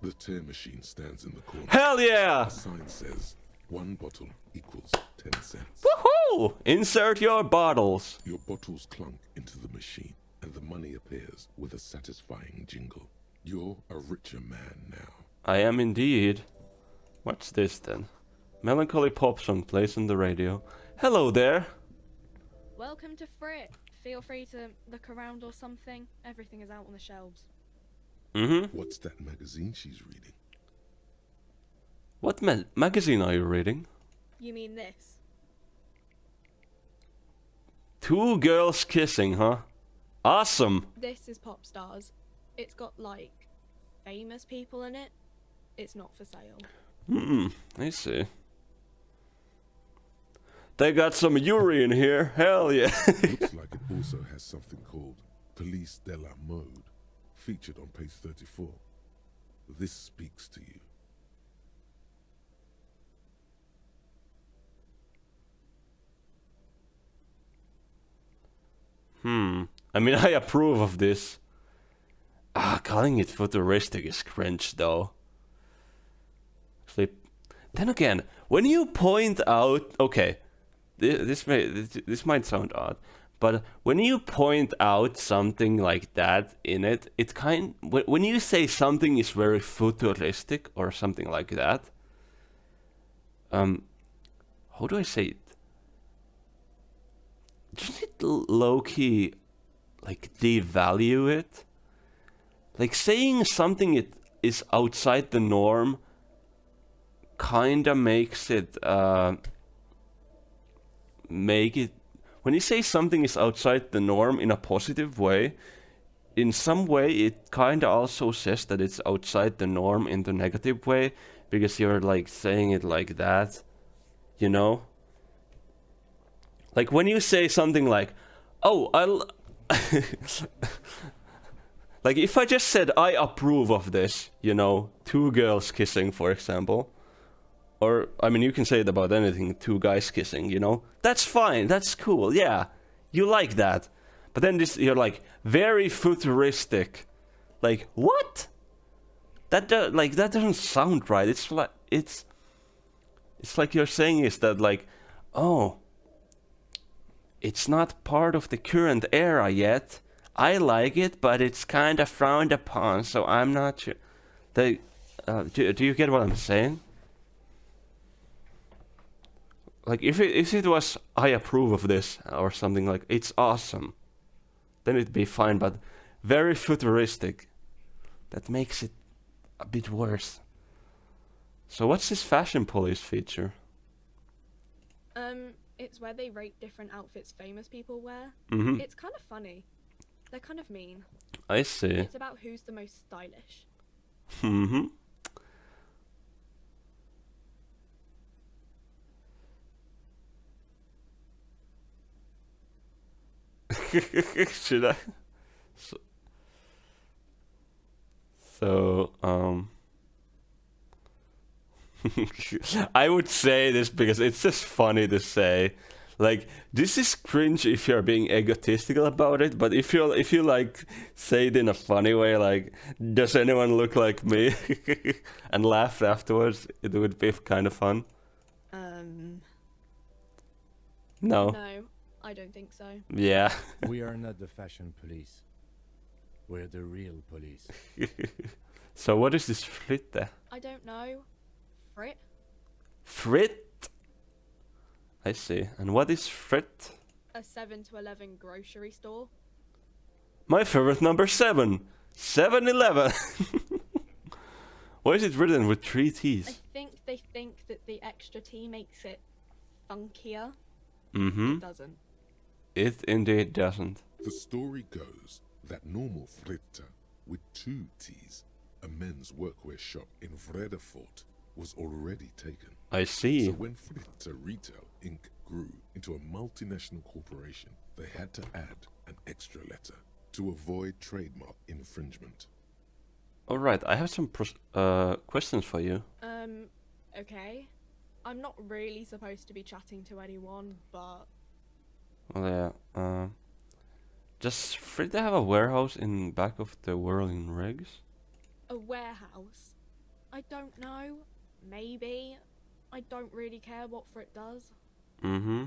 The tear machine stands in the corner. Hell yeah! A sign says, 1 bottle equals 10 cents. Woohoo! Insert your bottles. Your bottles clunk into the machine, and the money appears with a satisfying jingle. You're a richer man now. I am indeed. What's this then? Melancholy pop song plays on the radio. Hello there. Welcome to Frit. Feel free to look around or something. Everything is out on the shelves. Mm-hmm. What's that magazine she's reading? What magazine are you reading? You mean this? 2 girls kissing, huh? Awesome. This is Pop Stars. It's got like famous people in it. It's not for sale. I see. They got some Yuri in here. Hell yeah. Looks like it also has something called Police de la Mode, featured on page 34. This speaks to you. I mean, I approve of this. Calling it futuristic is cringe, though. Actually, then again, when you point out, okay, this might sound odd, but when you point out something like that in it, when you say something is very futuristic or something like that, how do I say it? Doesn't it low-key, like, devalue it? Like, saying something is outside the norm kinda makes it, when you say something is outside the norm in a positive way, in some way it kinda also says that it's outside the norm in the negative way, because you're, like, saying it like that, you know? Like, when you say something like, oh, like, if I just said, I approve of this, you know, 2 girls kissing, for example, or, I mean, you can say it about anything, 2 guys kissing, you know, that's fine, that's cool, yeah, you like that. But then you're like, very futuristic. Like, what? That doesn't sound right. It's like you're saying is that, like, oh, it's not part of the current era yet. I like it, but it's kind of frowned upon, so I'm not sure. Do you get what I'm saying? Like, if it was, I approve of this, or something like, it's awesome, then it'd be fine, but very futuristic. That makes it a bit worse. So what's this fashion police feature? It's where they rate different outfits famous people wear. Mm-hmm. It's kind of funny. They're kind of mean. I see. It's about who's the most stylish. Mm-hmm. Should I? So I would say this because it's just funny to say. Like, this is cringe if you're being egotistical about it, but if you like say it in a funny way, like, does anyone look like me? And laugh afterwards, it would be kind of fun. No. No, I don't think so. Yeah. We are not the fashion police. We're the real police. So what is this fritte? I don't know. Frit? Frit? I see. And what is frit? A 7 to 11 grocery store. My favorite number 7. 7-Eleven. Why is it written with 3 T's? I think they think that the extra T makes it funkier. Mm-hmm. It doesn't. It indeed doesn't. The story goes that normal fritte with 2 T's, a men's workwear shop in Vredefort, was already taken. I see. So when Fritte Retail Inc. grew into a multinational corporation, they had to add an extra letter to avoid trademark infringement. Alright, I have some questions for you. Okay. I'm not really supposed to be chatting to anyone, but... Well, yeah, does Fritte have a warehouse in back of the whirling rigs? A warehouse? I don't know. Maybe. I don't really care what Frit does. Mm-hmm.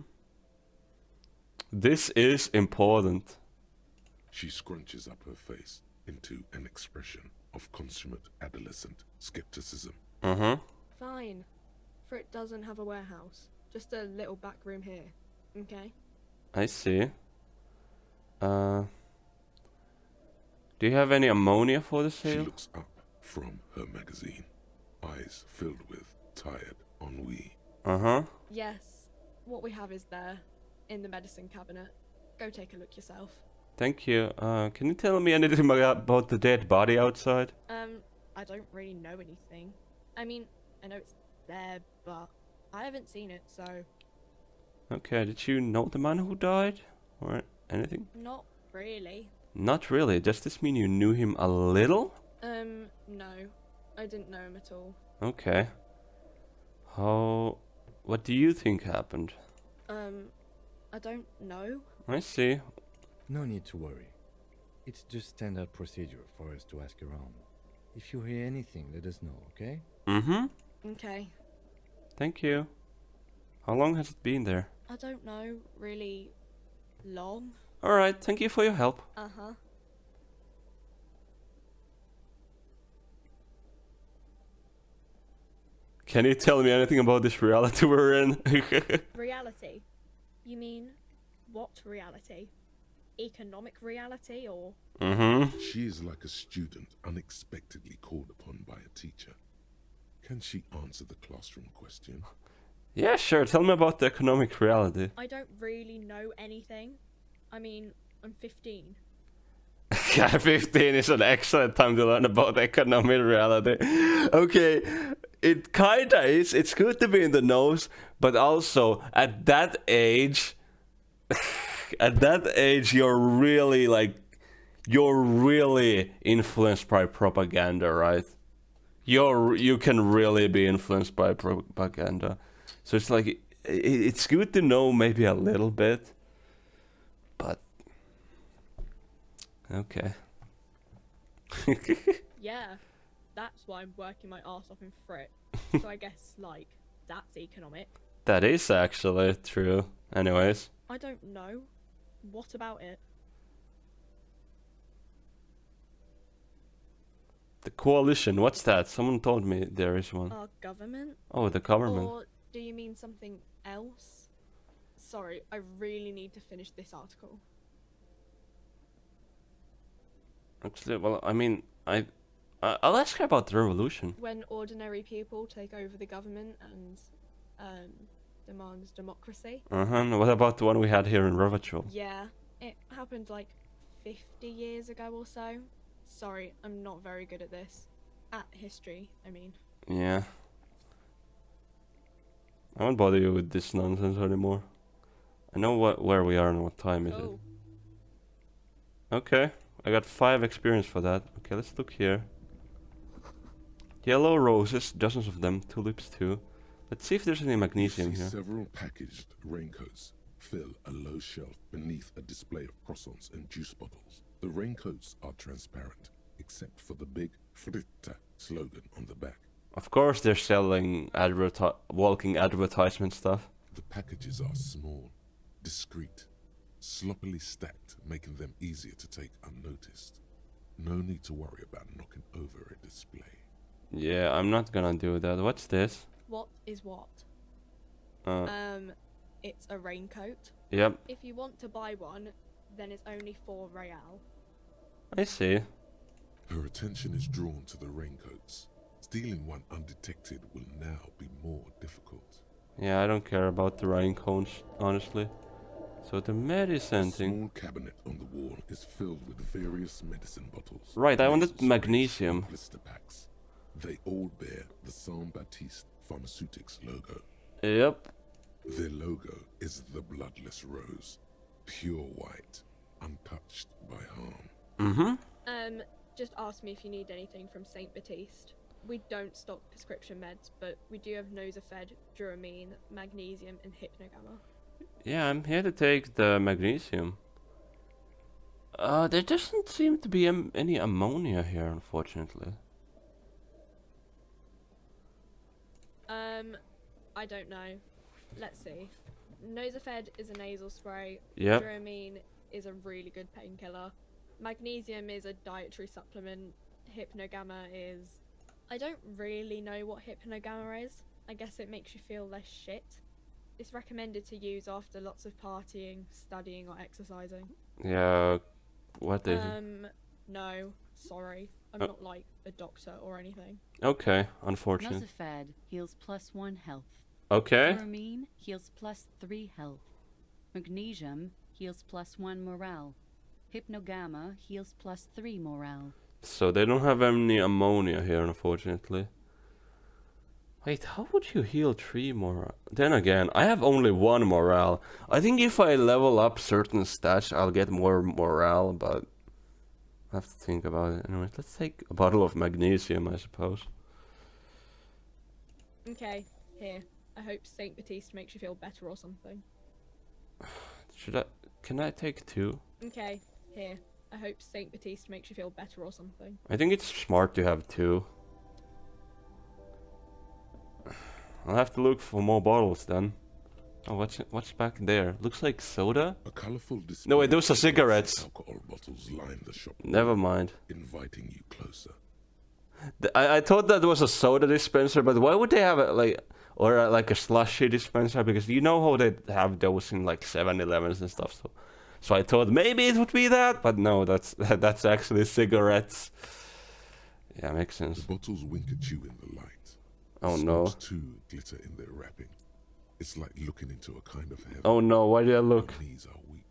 This is important. She scrunches up her face into an expression of consummate adolescent skepticism. Uh-huh. Fine. Frit doesn't have a warehouse. Just a little back room here. Okay? I see. Do you have any ammonia for the She sale? looks up from her magazine, eyes filled with tired ennui. Uh-huh. Yes. What we have is there. In the medicine cabinet. go take a look yourself. Thank you. Can you tell me anything about the dead body outside? I don't really know anything. I mean, I know it's there, but I haven't seen it, so... Okay, did you know the man who died? Or anything? Not really. Not really. Does this mean you knew him a little? No. I didn't know him at all. Okay. What do you think happened? I don't know. I see. No need to worry. It's just standard procedure for us to ask around. If you hear anything, let us know, okay? Mm-hmm. Okay. Thank you. How long has it been there? I don't know, really long. Alright, thank you for your help. Uh-huh. Can you tell me anything about this reality we're in? Reality? You mean, what reality? Economic reality, or...? Mm-hmm. She is like a student unexpectedly called upon by a teacher. Can she answer the classroom question? Yeah, sure. Tell me about the economic reality. I don't really know anything. I mean, I'm 15. Yeah, 15 is an excellent time to learn about economic reality. Okay, it kinda is. It's good to be in the nose, but also at that age, you're really influenced by propaganda, right? You can really be influenced by propaganda. So it's like it's good to know maybe a little bit, but okay. Yeah, that's why I'm working my arse off in Frit. So I guess, like, that's economic. That is actually true. Anyways. I don't know. What about it? The coalition, what's that? Someone told me there is one. Our government? Oh, the government. Or do you mean something else? Sorry, I really need to finish this article. Actually, well, I mean, I'll ask her about the revolution. When ordinary people take over the government and demands democracy. Uh-huh. What about the one we had here in Ravacho? Yeah, it happened like 50 years ago or so. Sorry, I'm not very good at this. At history, I mean. Yeah. I won't bother you with this nonsense anymore. I know where we are and what time is it. Okay, I got 5 experience for that. Okay, let's look here. Yellow roses, dozens of them, tulips too. Let's see if there's any magnesium here. Several packaged raincoats fill a low shelf beneath a display of croissants and juice bottles. The raincoats are transparent, except for the big Fritta slogan on the back. Of course they're selling walking advertisement stuff. The packages are small, discreet, sloppily stacked, making them easier to take unnoticed. No need to worry about knocking over a display. Yeah, I'm not gonna do that. What's this? What is what? It's a raincoat. Yep. If you want to buy one, then it's only 4 real. I see. Her attention is drawn to the raincoats. Stealing one undetected will now be more difficult. Yeah, I don't care about the raincoats, honestly. So the medicine A thing. small cabinet on the wall is filled with various medicine bottles. Right, I wanted nasal sprays, magnesium. and blister packs. They all bear the Saint Baptiste Pharmaceutics logo. Yep. Their logo is the bloodless rose, pure white, untouched by harm. Mm-hmm. Just ask me if you need anything from Saint Baptiste. We don't stock prescription meds, but we do have Nosafed, Duramine, magnesium, and Hypnogamma. Yeah, I'm here to take the magnesium. There doesn't seem to be any ammonia here, unfortunately. I don't know. Let's see. Nosafed is a nasal spray. Yep. Duramine is a really good painkiller. Magnesium is a dietary supplement. Hypnogamma is... I don't really know what Hypnogamma is. I guess it makes you feel less shit. It's recommended to use after lots of partying, studying, or exercising. Yeah, what is it? No, sorry. I'm not like a doctor or anything. Okay, unfortunate. Nosafed heals +1 health. Okay. Duramine heals +3 health. Magnesium heals +1 morale. Hypnogamma heals +3 morale. So they don't have any ammonia here, unfortunately. Wait, how would you heal 3 morale? Then again, I have only 1 morale. I think if I level up certain stats, I'll get more morale, but I have to think about it. Anyways, let's take a bottle of magnesium, I suppose. Okay, here. I hope Saint Baptiste makes you feel better or something. Should I? Can I take 2? Okay, here. I hope Saint Baptiste makes you feel better or something. I think it's smart to have 2. I'll have to look for more bottles then. Oh, what's back there? Looks like soda? A colorful display. No, wait, those are of cigarettes. Alcohol bottles line the shop. Never mind. Inviting you closer. I thought that was a soda dispenser, but why would they have it like, or like a slushy dispenser? Because you know how they have those in like 7-Elevens and stuff. So I thought maybe it would be that, but no, that's actually cigarettes. Yeah, makes sense. The bottles wink at you in the light. Oh no. Smokes too glitter in their wrapping. It's like looking into a kind of heaven. Oh no, why did I look? Your knees are weak.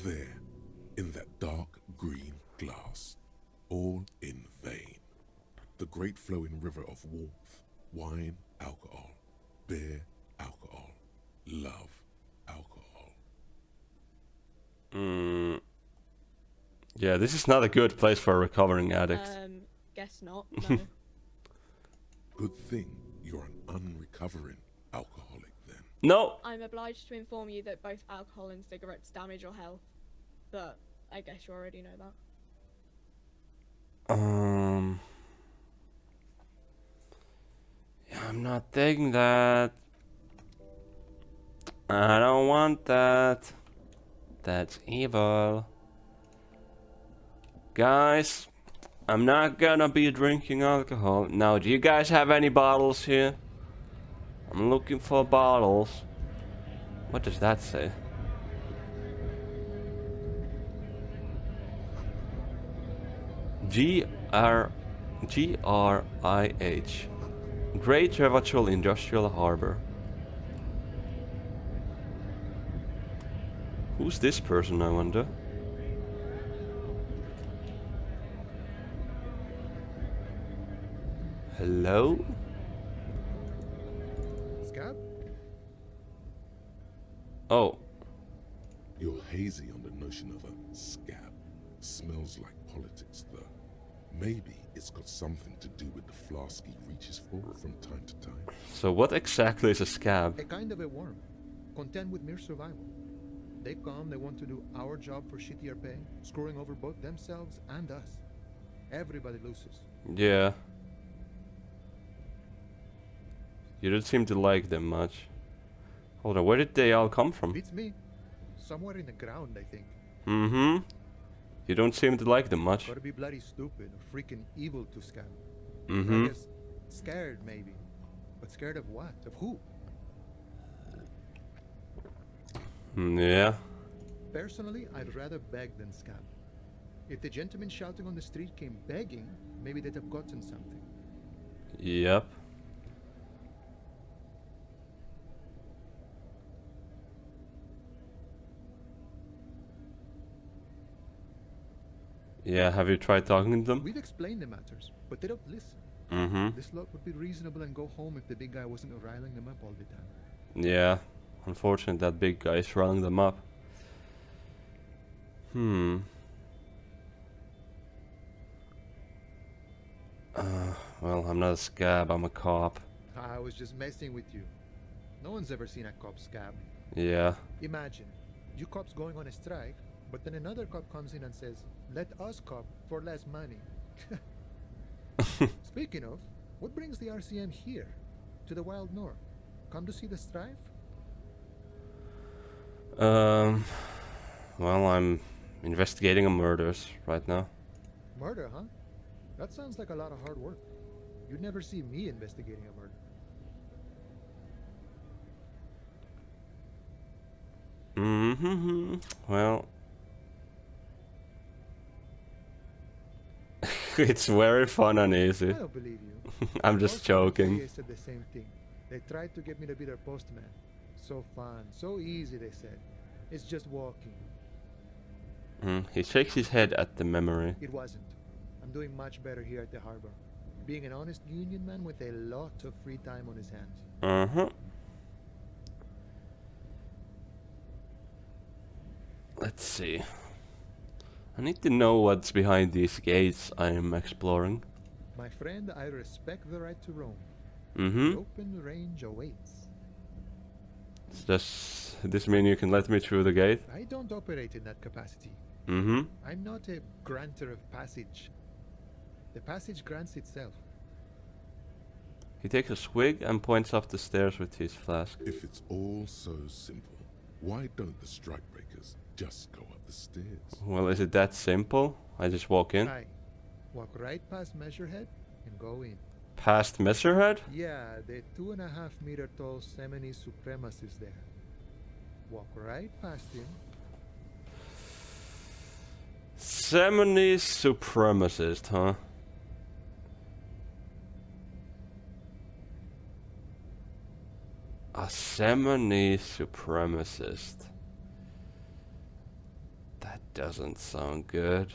There, in that dark green glass, all in vain. The great flowing river of warmth, wine, alcohol, beer, alcohol, love, alcohol. Yeah, this is not a good place for a recovering addict. Guess not, no. Good thing you're an unrecovering alcoholic then. No! I'm obliged to inform you that both alcohol and cigarettes damage your health. But I guess you already know that. Yeah, I'm not taking that. I don't want that. That's evil. Guys, I'm not gonna be drinking alcohol. Now, do you guys have any bottles here? I'm looking for bottles. What does that say? GRIH. Great Revachol Industrial Harbor. Who's this person, I wonder? Hello? Scab? Oh. You're hazy on the notion of a scab. Smells like politics, though. Maybe it's got something to do with the flask he reaches for from time to time. So what exactly is a scab? A kind of a worm, content with mere survival. They come, they want to do our job for shittier pay, screwing over both themselves and us. Everybody loses. Yeah. You don't seem to like them much. Hold on, where did they all come from? Beats me. Somewhere in the ground, I think. Mm-hmm. You don't seem to like them much. Gotta be bloody stupid or freaking evil to scab. Mm-hmm. I guess scared, maybe. But scared of what? Of who? Yeah. Personally, I'd rather beg than scab. If the gentleman shouting on the street came begging, maybe they'd have gotten something. Yep. Yeah, have you tried talking to them? We've explained the matters, but they don't listen. Mm-hmm. This lot would be reasonable and go home if the big guy wasn't riling them up all the time. Yeah. Unfortunate that big guy is running them up. Well, I'm not a scab, I'm a cop. I was just messing with you. No one's ever seen a cop scab. Yeah. Imagine, you cops going on a strike, but then another cop comes in and says, let us cop for less money. Speaking of, what brings the RCM here? To the Wild North? Come to see the strife? Well, I'm investigating a murders right now. Murder, huh? That sounds like a lot of hard work. You'd never see me investigating a murder. Mm-hmm. Well, it's very fun and easy. I don't believe you. I'm just joking. They said the same thing. They tried to get me to be their postman. So fun, so easy, they said. It's just walking. He shakes his head at the memory. It wasn't. I'm doing much better here at the harbor. Being an honest union man with a lot of free time on his hands. Uh-huh. Let's see. I need to know what's behind these gates I'm exploring. My friend, I respect the right to roam. Mm-hmm. The open range awaits. Does this mean you can let me through the gate? I don't operate in that capacity. Mm-hmm. I'm not a granter of passage. The passage grants itself. He takes a swig and points up the stairs with his flask. If it's all so simple, why don't the strikebreakers just go up the stairs? Well, is it that simple? I just walk in? Aye. Walk right past Measurehead and go in. Past Measurehead? Yeah, the 2.5 meter tall Semini supremacist there. Walk right past him. Semini supremacist, huh? A Semini supremacist. That doesn't sound good.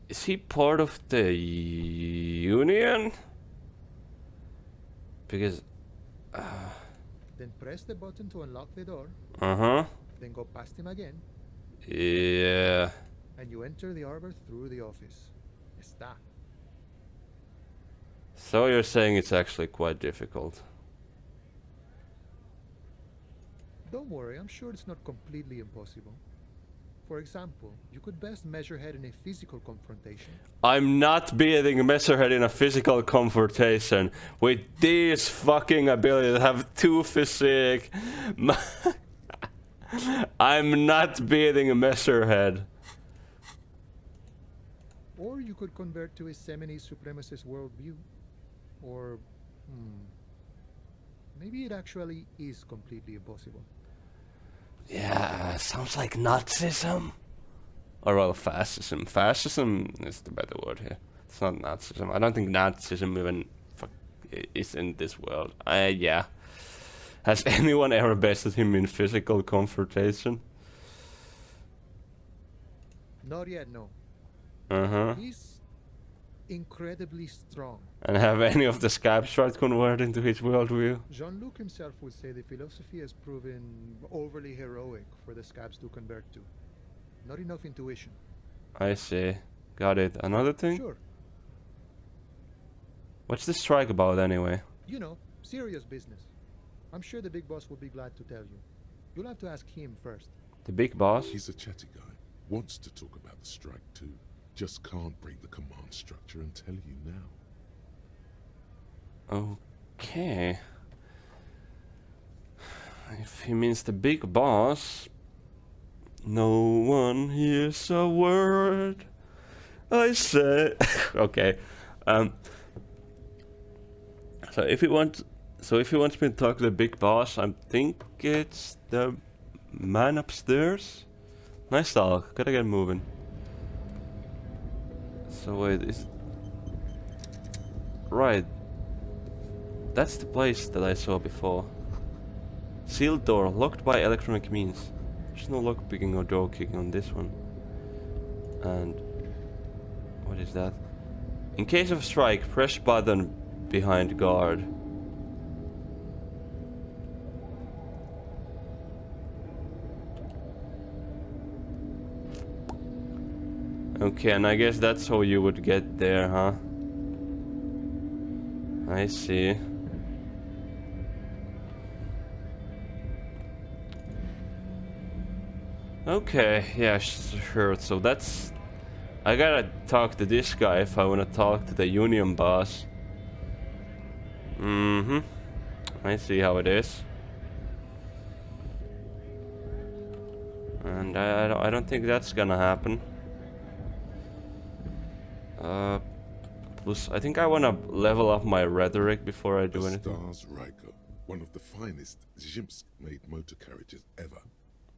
Is he part of the Union? Because... Then press the button to unlock the door. Uh-huh. Then go past him again. Yeah. And you enter the arbor through the office. Está. So you're saying it's actually quite difficult. Don't worry, I'm sure it's not completely impossible. For example, you could best measure head in a physical confrontation. I'm not beating Measurehead in a physical confrontation with these fucking abilities. I have 2 physique. I'm not beating Measurehead. Or you could convert to a Semini supremacist worldview. Or, maybe it actually is completely impossible. Yeah, sounds like Nazism. Or well, fascism. Fascism is the better word here. It's not Nazism. I don't think Nazism even is in this world. Yeah. Has anyone ever bested him in physical confrontation? Not yet, no. Uh-huh. He's incredibly strong. And have any of the scabs tried to convert into his worldview? Jean-Luc himself would say the philosophy has proven overly heroic for the scabs to convert to. Not enough intuition. I see. Got it. Another thing? Sure. What's this strike about anyway? You know, serious business. I'm sure the big boss will be glad to tell you. You'll have to ask him first. The big boss? He's a chatty guy. Wants to talk about the strike too. Just can't break the command structure and tell you now. Okay. If he means the big boss, no one hears a word I say. Okay. So if he wants me to talk to the big boss, I think it's the man upstairs. Nice talk. Gotta get moving. So wait, is right. That's the place that I saw before. Sealed door, locked by electronic means. There's no lock picking or door kicking on this one. And what is that? In case of strike, press button behind guard. Okay, and I guess that's how you would get there, huh? I see. Okay, yeah, sure. So that's... I gotta talk to this guy if I wanna talk to the union boss. Mm-hmm. I see how it is. And I don't think that's gonna happen. Plus, I think I wanna level up my rhetoric before I do The anything. Stars Riker, one of the finest Zhimsk-made motor carriages ever.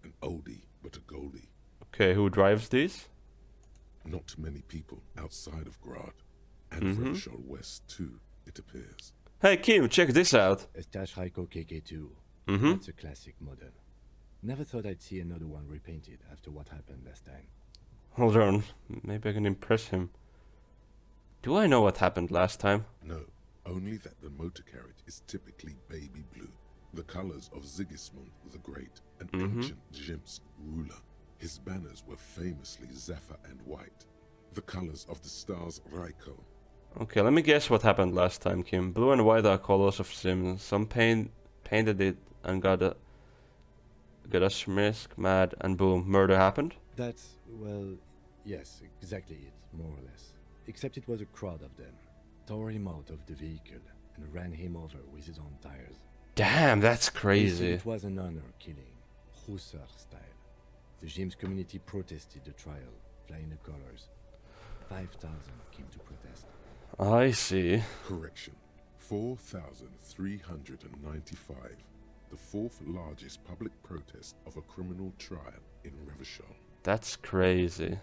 An oldie, but a goldie. Okay, who drives these? Not many people outside of Grad. And Vreshol West too, it appears. Hey Kim, check this out. A Stash Raiko KK2. Mm-hmm. That's a classic model. Never thought I'd see another one repainted after what happened last time. Hold on, maybe I can impress him. Do I know what happened last time? No, only that the motor carriage is typically baby blue, the colors of Sigismund the Great, an ancient Zhimsk ruler. His banners were famously zephyr and white, the colors of the stars Raiko. Okay, let me guess what happened last time, Kim. Blue and white are colors of Sim. Some painted it and got a smisk, mad, and boom, murder happened? That's, well, yes, exactly it, more or less. Except it was a crowd of them. Tore him out of the vehicle and ran him over with his own tires. Damn, that's crazy. It was an honor killing, Hussar style. The Jims community protested the trial, flying the colors. 5,000 came to protest. I see. Correction. 4,395. The fourth largest public protest of a criminal trial in Revachol. That's crazy.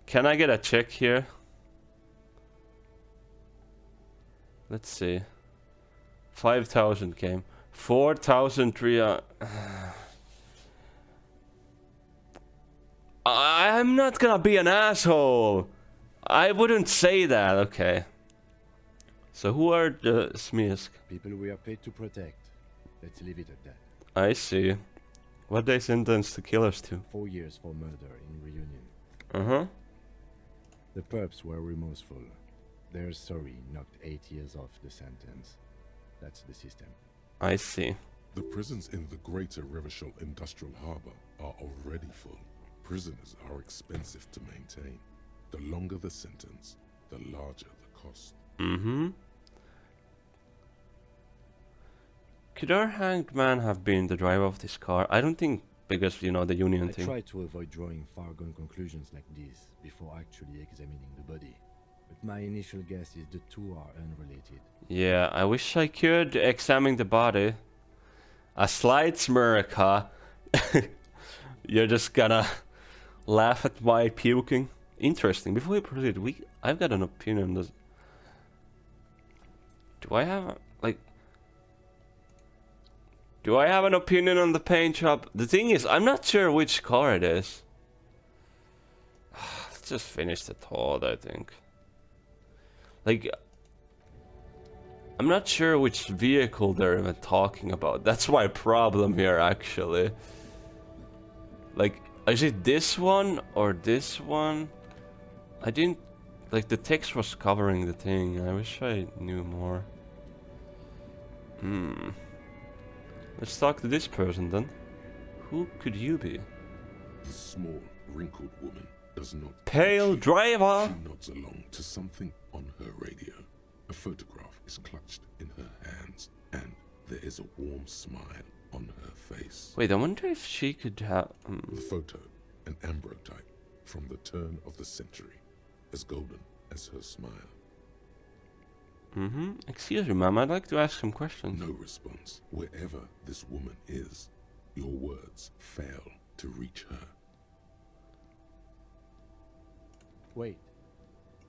Can I get a check here? Let's see. 5,000 came. 4,300. I'm not gonna be an asshole. I wouldn't say that. Okay. So who are the Smisk? People we are paid to protect. Let's leave it at that. I see. What they sentenced the killers to? 4 years for murder in reunion. Uh-huh. The perps were remorseful. Their sorry knocked 8 years off the sentence. That's the system. I see. The prisons in the greater Revachol industrial harbor are already full. Prisoners are expensive to maintain. The longer the sentence, the larger the cost. Could our hanged man have been the driver of this car? I don't think, because, you know, the union I thing. try to avoid drawing far-gone conclusions like this before actually examining the body. But my initial guess is the two are unrelated. Yeah, I wish I could examine the body. A slight smirk, huh? You're just gonna laugh at my puking? Interesting. Before we proceed, I've got an opinion on this. Do I have an opinion on the paint shop? The thing is, I'm not sure which car it is. Let's just finish the thought, I think. Like, I'm not sure which vehicle they're even talking about. That's my problem here, actually. Like, is it this one or this one? I didn't... Like, the text was covering the thing. I wish I knew more. Let's talk to this person, then. Who could you be? The small, wrinkled woman does not... Pale driver! She nods along to something on her radio. A photograph is clutched in her hands, and there is a warm smile on her face. Wait, I wonder if she could have... The photo, an ambrotype from the turn of the century, as golden as her smile. Excuse me, ma'am, I'd like to ask some questions. No response. Wherever this woman is, your words fail to reach her. Wait.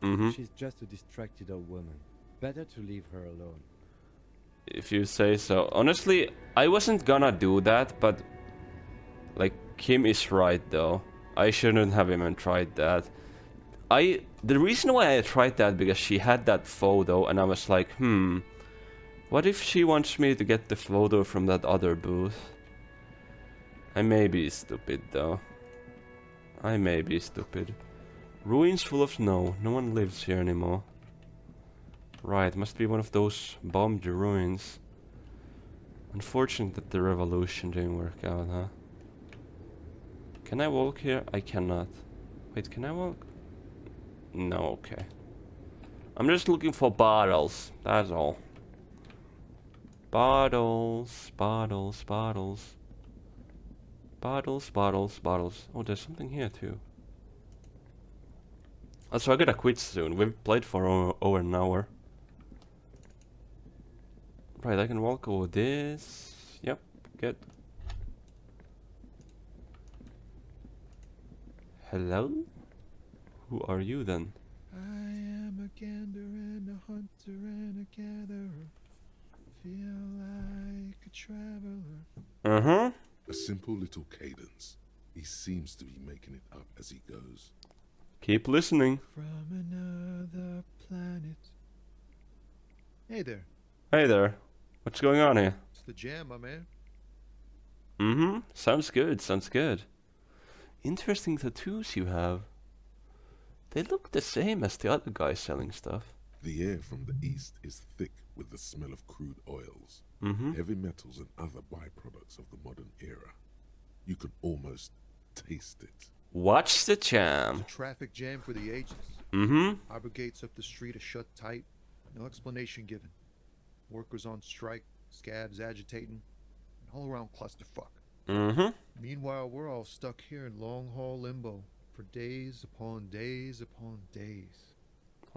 She's just a distracted old woman. Better to leave her alone. If you say so. Honestly, I wasn't gonna do that, but... Like, Kim is right, though. I shouldn't have even tried that. The reason why I tried that, because she had that photo, and I was like, what if she wants me to get the photo from that other booth? I may be stupid, though. I may be stupid. Ruins full of snow. No one lives here anymore. Right, must be one of those bombed ruins. Unfortunate that the revolution didn't work out, huh? Can I walk here? I cannot. Wait, can I walk? No, okay. I'm just looking for bottles, that's all. Bottles, bottles, bottles. Bottles, bottles, bottles. Oh, there's something here too. Also, I gotta quit soon. We've played for over an hour. Right, I can walk over this. Yep, good. Hello? Who are you then? I am a gander and a hunter and a gatherer. Feel like a traveler. Uh-huh. A simple little cadence. He seems to be making it up as he goes. Keep listening. From another planet. Hey there. Hey there. What's going on here? It's the jam, my man. Mm-hmm. Sounds good, sounds good. Interesting tattoos you have. They look the same as the other guy selling stuff. The air from the east is thick with the smell of crude oils, heavy metals and other byproducts of the modern era. You can almost taste it. Watch the jam. It's a traffic jam for the ages. Harbor gates up the street are shut tight. No explanation given. Workers on strike, scabs agitating, an all-around clusterfuck. Meanwhile, we're all stuck here in long-haul limbo for days upon days upon days.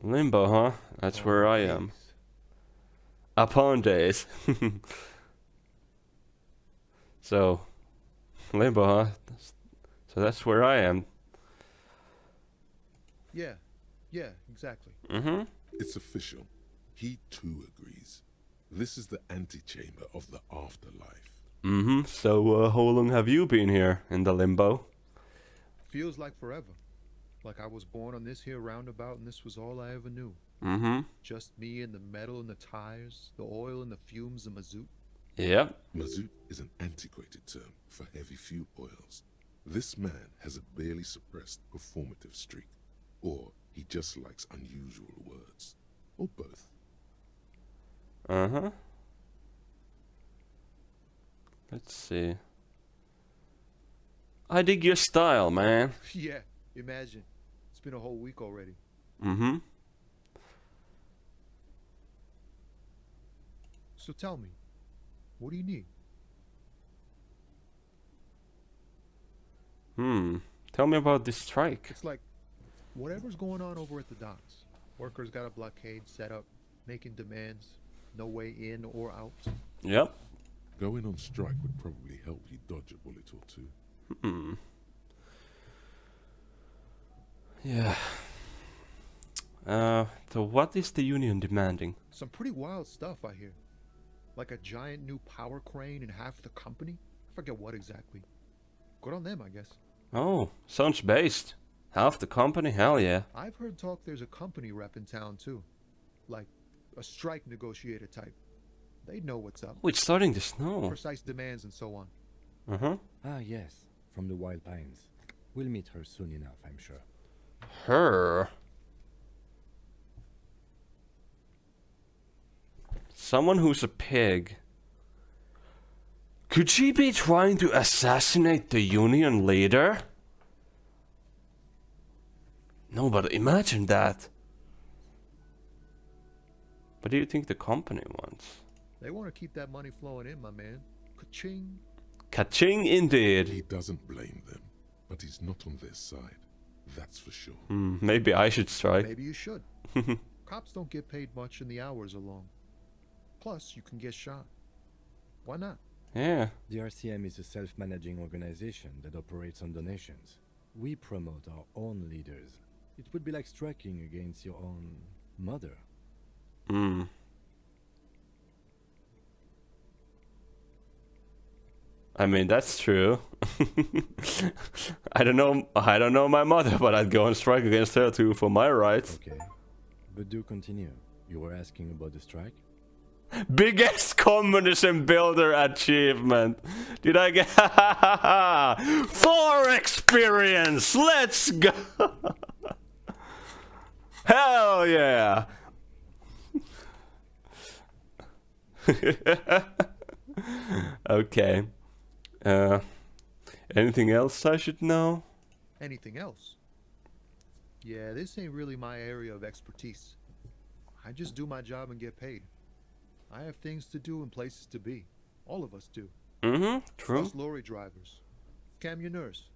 Limbo, huh? That's where I am. Upon days. So, limbo, huh? So that's where I am. Yeah, exactly. It's official. He too agrees. This is the antechamber of the afterlife. So, how long have you been here in the limbo? Feels like forever. Like I was born on this here roundabout and this was all I ever knew. Just me and the metal and the tires, the oil and the fumes of mazout. Yep. Mazout is an antiquated term for heavy fuel oils. This man has a barely suppressed performative streak. Or he just likes unusual words. Or both. Let's see. I dig your style, man. Yeah, imagine. It's been a whole week already. So tell me, what do you need? Tell me about this strike. It's like whatever's going on over at the docks. Workers got a blockade set up, making demands, no way in or out. Yep. Going on strike would probably help you dodge a bullet or two. Yeah. So what is the union demanding? Some pretty wild stuff, I hear. Like a giant new power crane in half the company? I forget what exactly. Good on them, I guess. Oh, sounds based. Half the company? Hell yeah. I've heard talk there's a company rep in town, too. Like a strike negotiator type. They'd know what's up. Oh, it's starting to snow. Precise demands and so on. Ah, yes, from the Wild Pines. We'll meet her soon enough, I'm sure. Her? Someone who's a pig. Could she be trying to assassinate the union leader? No, but imagine that. What do you think the company wants? They want to keep that money flowing in, my man. Ka-ching. Ka-ching indeed. He doesn't blame them, but he's not on their side. That's for sure. Maybe I should strike. Maybe you should. Cops don't get paid much and the hours are long. Plus, you can get shot. Why not? Yeah. The RCM is a self-managing organization that operates on donations. We promote our own leaders. It would be like striking against your own mother. I mean, that's true. I don't know my mother, but I'd go and strike against her too for my rights. Okay. But do continue. You were asking about the strike? Biggest communism builder achievement. Did I get 4 experience? Let's go. Hell yeah. Okay. Anything else I should know? Anything else? Yeah, this ain't really my area of expertise. I just do my job and get paid. I have things to do and places to be. All of us do. True. Us lorry drivers. Camionneurs.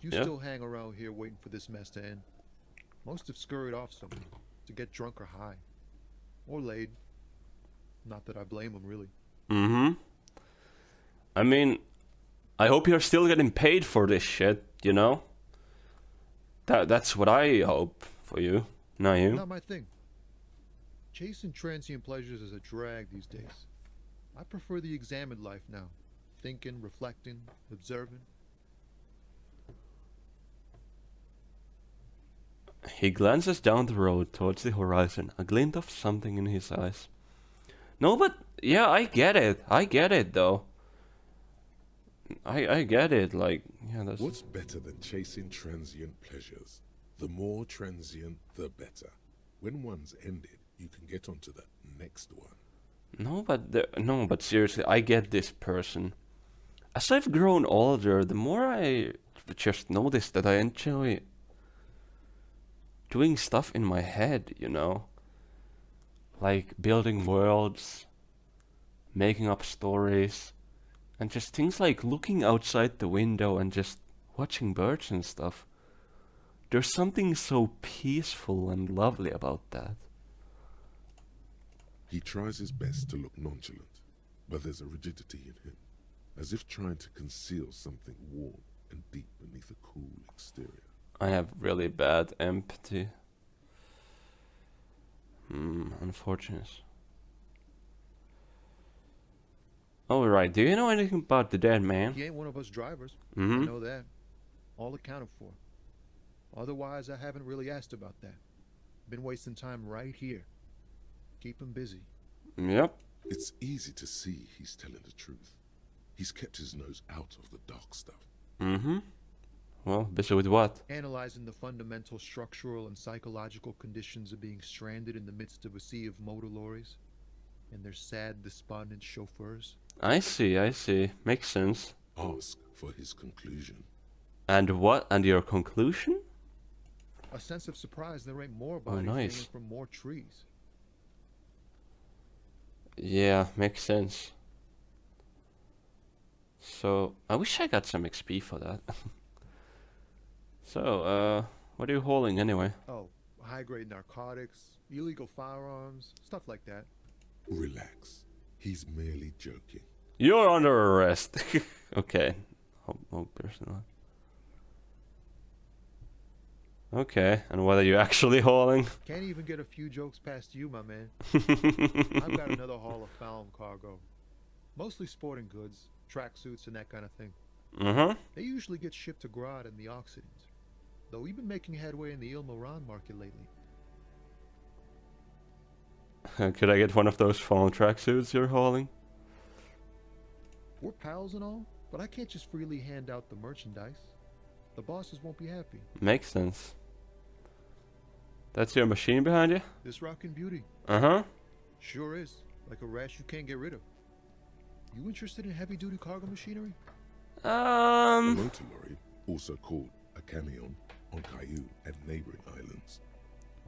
You Yeah. still hang around here waiting for this mess to end. Most have scurried off somewhere to get drunk or high. Or laid. Not that I blame them, really. I mean, I hope you're still getting paid for this shit, you know? That's what I hope for you. Not you. Not my thing. Chasing transient pleasures is a drag these days. I prefer the examined life now. Thinking, reflecting, observing. He glances down the road towards the horizon, a glint of something in his eyes. No, but yeah, I get it. I get it, though. I get it. Like, yeah, that's. What's better than chasing transient pleasures? The more transient, the better. When one's ended, you can get onto the next one. No, but seriously, I get this person. As I've grown older, the more I just notice that I enjoy doing stuff in my head, you know? Like building worlds, making up stories, and just things like looking outside the window and just watching birds and stuff. There's something so peaceful and lovely about that. He tries his best to look nonchalant, but there's a rigidity in him, as if trying to conceal something warm and deep beneath a cool exterior. I have really bad empathy. Unfortunate. Oh, right. Do you know anything about the dead man? He ain't one of us drivers. Mm-hmm. I know that. All accounted for. Otherwise, I haven't really asked about that. Been wasting time right here. Keep him busy. Yep. It's easy to see he's telling the truth. He's kept his nose out of the dark stuff. Mm-hmm. Well, busy with what? Analyzing the fundamental structural and psychological conditions of being stranded in the midst of a sea of motor lorries and their sad, despondent chauffeurs. I see. Makes sense. Ask for his conclusion. And what? And your conclusion? A sense of surprise there ain't more Oh, bodies nice. hanging from more trees. Yeah, makes sense. So, I wish I got some XP for that. So, what are you hauling anyway? Oh, high-grade narcotics, illegal firearms, stuff like that. Relax. He's merely joking. You're under arrest. Okay. Oh, personal. Okay, and what are you actually hauling? Can't even get a few jokes past you, my man. I've got another haul of found cargo. Mostly sporting goods, tracksuits, and that kind of thing. Mm-hmm. They usually get shipped to Grad and the Occident, though we've been making headway in the Il Moran market lately. Could I get one of those phone tracksuits you're hauling? We're pals and all, but I can't just freely hand out the merchandise. The bosses won't be happy. Makes sense. That's your machine behind you? This rockin' beauty. Uh-huh. Sure is. Like a rash you can't get rid of. You interested in heavy-duty cargo machinery? A motor lorry, also called a camion, on Caillou and neighboring islands.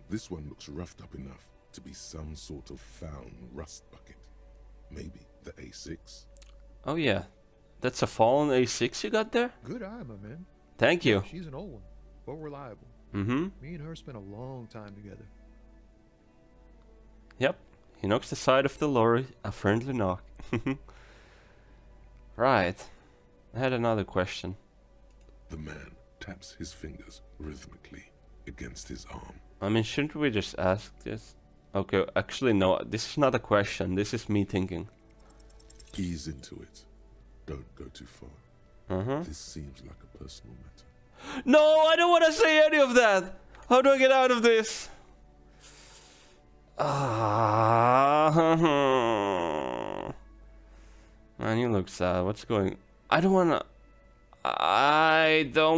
This one looks roughed up enough to be some sort of found rust bucket. Maybe the A6. Oh yeah. That's a fallen A6 you got there? Good eye, my man. Thank you. She's an old one, but reliable. Mm-hmm. Me and her spent a long time together. Yep. He knocks the side of the lorry, a friendly knock. Right. I had another question. The man taps his fingers rhythmically against his arm. I mean, shouldn't we just ask this? Okay, actually no, this is not a question, this is me thinking. Ease into it. Don't go too far. Uh-huh. This seems like a personal matter. No, I don't want to say any of that! How do I get out of this? Man, you look sad. What's going... I don't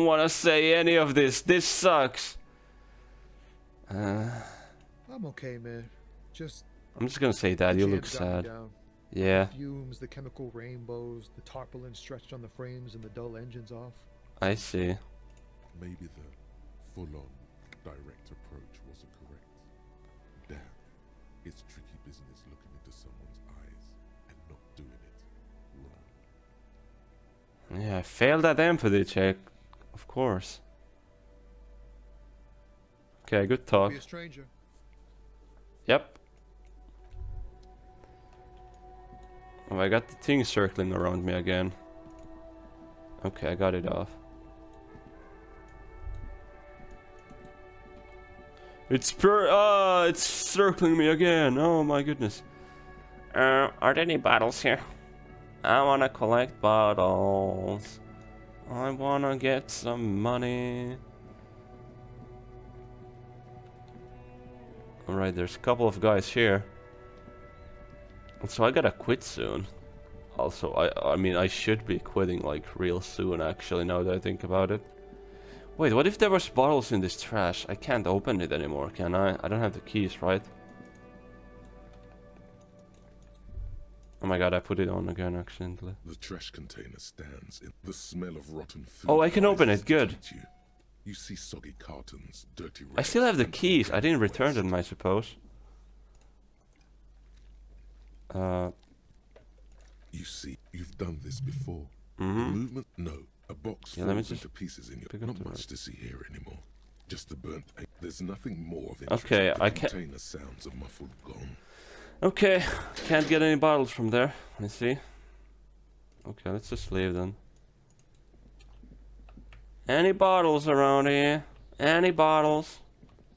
want to say any of this. This sucks. I'm okay, man. I'm just gonna say that. the You jam look got me sad. down. Yeah, The fumes, the chemical rainbows, the tarpaulin stretched on the frames and the dull engines off. I see. Maybe the full-on direct approach wasn't correct. Damn, it's tricky business looking into someone's eyes and not doing it wrong. Yeah, I failed that empathy check. Of course. Okay, good talk. Be a stranger. Yep. Oh, I got the thing circling around me again. Okay, I got it off. It's circling me again. Oh my goodness. Are there any bottles here? I wanna collect bottles. I wanna get some money. Alright, there's a couple of guys here. So I gotta quit soon. Also, I mean, I should be quitting like real soon actually, now that I think about it. Wait, what if there was bottles in this trash? I can't open it anymore, can I? I don't have the keys, right? Oh my god, I put it on again accidentally. The trash container stands in the smell of rotten food. Oh, I can open it, good. You see soggy cartons, dirty I still have the keys, I didn't return them, I suppose. You see, you've done this before. The movement? No. A box falls into pieces in your... Not much to see here anymore. Just the burnt... There's nothing more of interest. Okay, I can't... container sounds a muffled gong. Okay, can't get any bottles from there. I see. Okay, let's just leave then. Any bottles around here? Any bottles?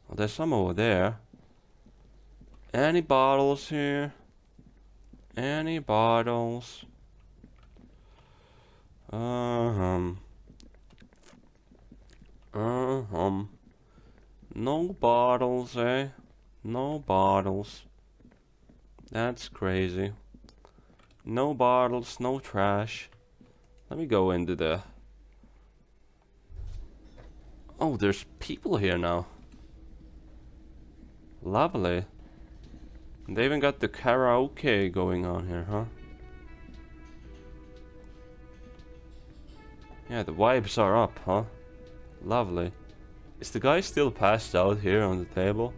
Oh, there's some over there. Any bottles here? Any bottles? No bottles, eh? No bottles. That's crazy. No bottles, no trash. Let me go into the... Oh, there's people here now. Lovely. They even got the karaoke going on here, huh? Yeah, the vibes are up, huh? Lovely. Is the guy still passed out here on the table?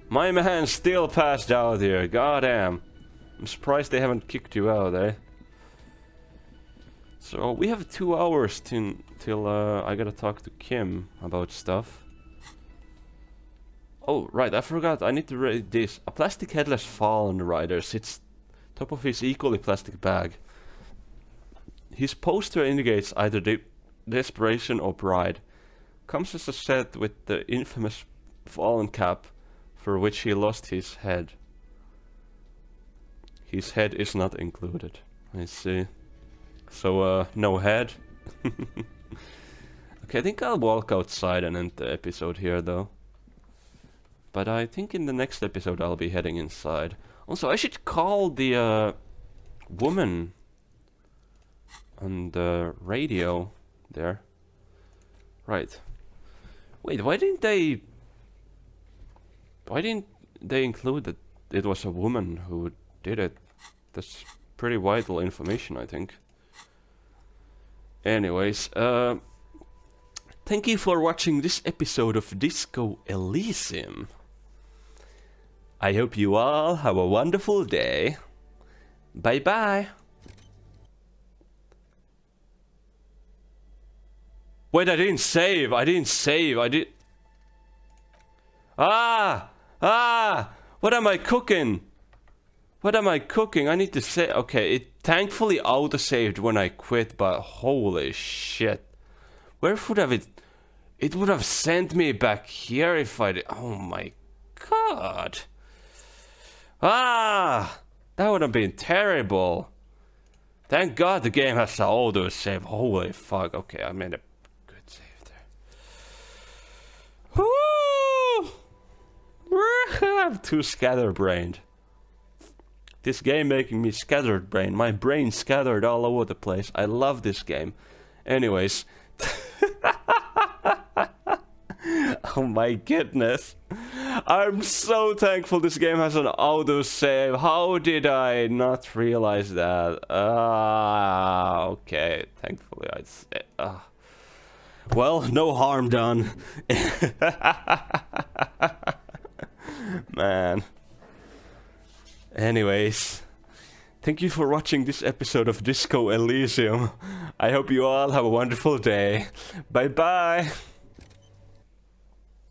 My man's still passed out here, goddamn. I'm surprised they haven't kicked you out, eh? So, we have 2 hours till I gotta talk to Kim about stuff. Oh, right, I forgot, I need to read this. A plastic headless fallen rider sits top of his equally plastic bag. His poster indicates either desperation or pride. Comes as a set with the infamous fallen cap for which he lost his head. His head is not included. I see. So, no head. Okay, I think I'll walk outside and end the episode here, though. But I think in the next episode I'll be heading inside. Also, I should call the woman on the radio there. Right. Wait, why didn't they include that it was a woman who did it? That's pretty vital information, I think. Anyways, thank you for watching this episode of Disco Elysium. I hope you all have a wonderful day. Bye bye. Wait, I didn't save. What am I cooking? I need to say. Okay, it thankfully auto-saved when I quit, but holy shit. Where would have it? It would have sent me back here if I did. Oh my god. That would have been terrible. Thank god the game has to auto-save. Holy fuck. Okay, I made a good save there. Woo! I'm too scatterbrained. This game making me scattered brain. My brain scattered all over the place. I love this game. Anyways. Oh my goodness. I'm so thankful this game has an autosave. How did I not realize that? Okay. Thankfully I'd say... Well, no harm done. Man. Anyways, thank you for watching this episode of Disco Elysium. I hope you all have a wonderful day. Bye bye.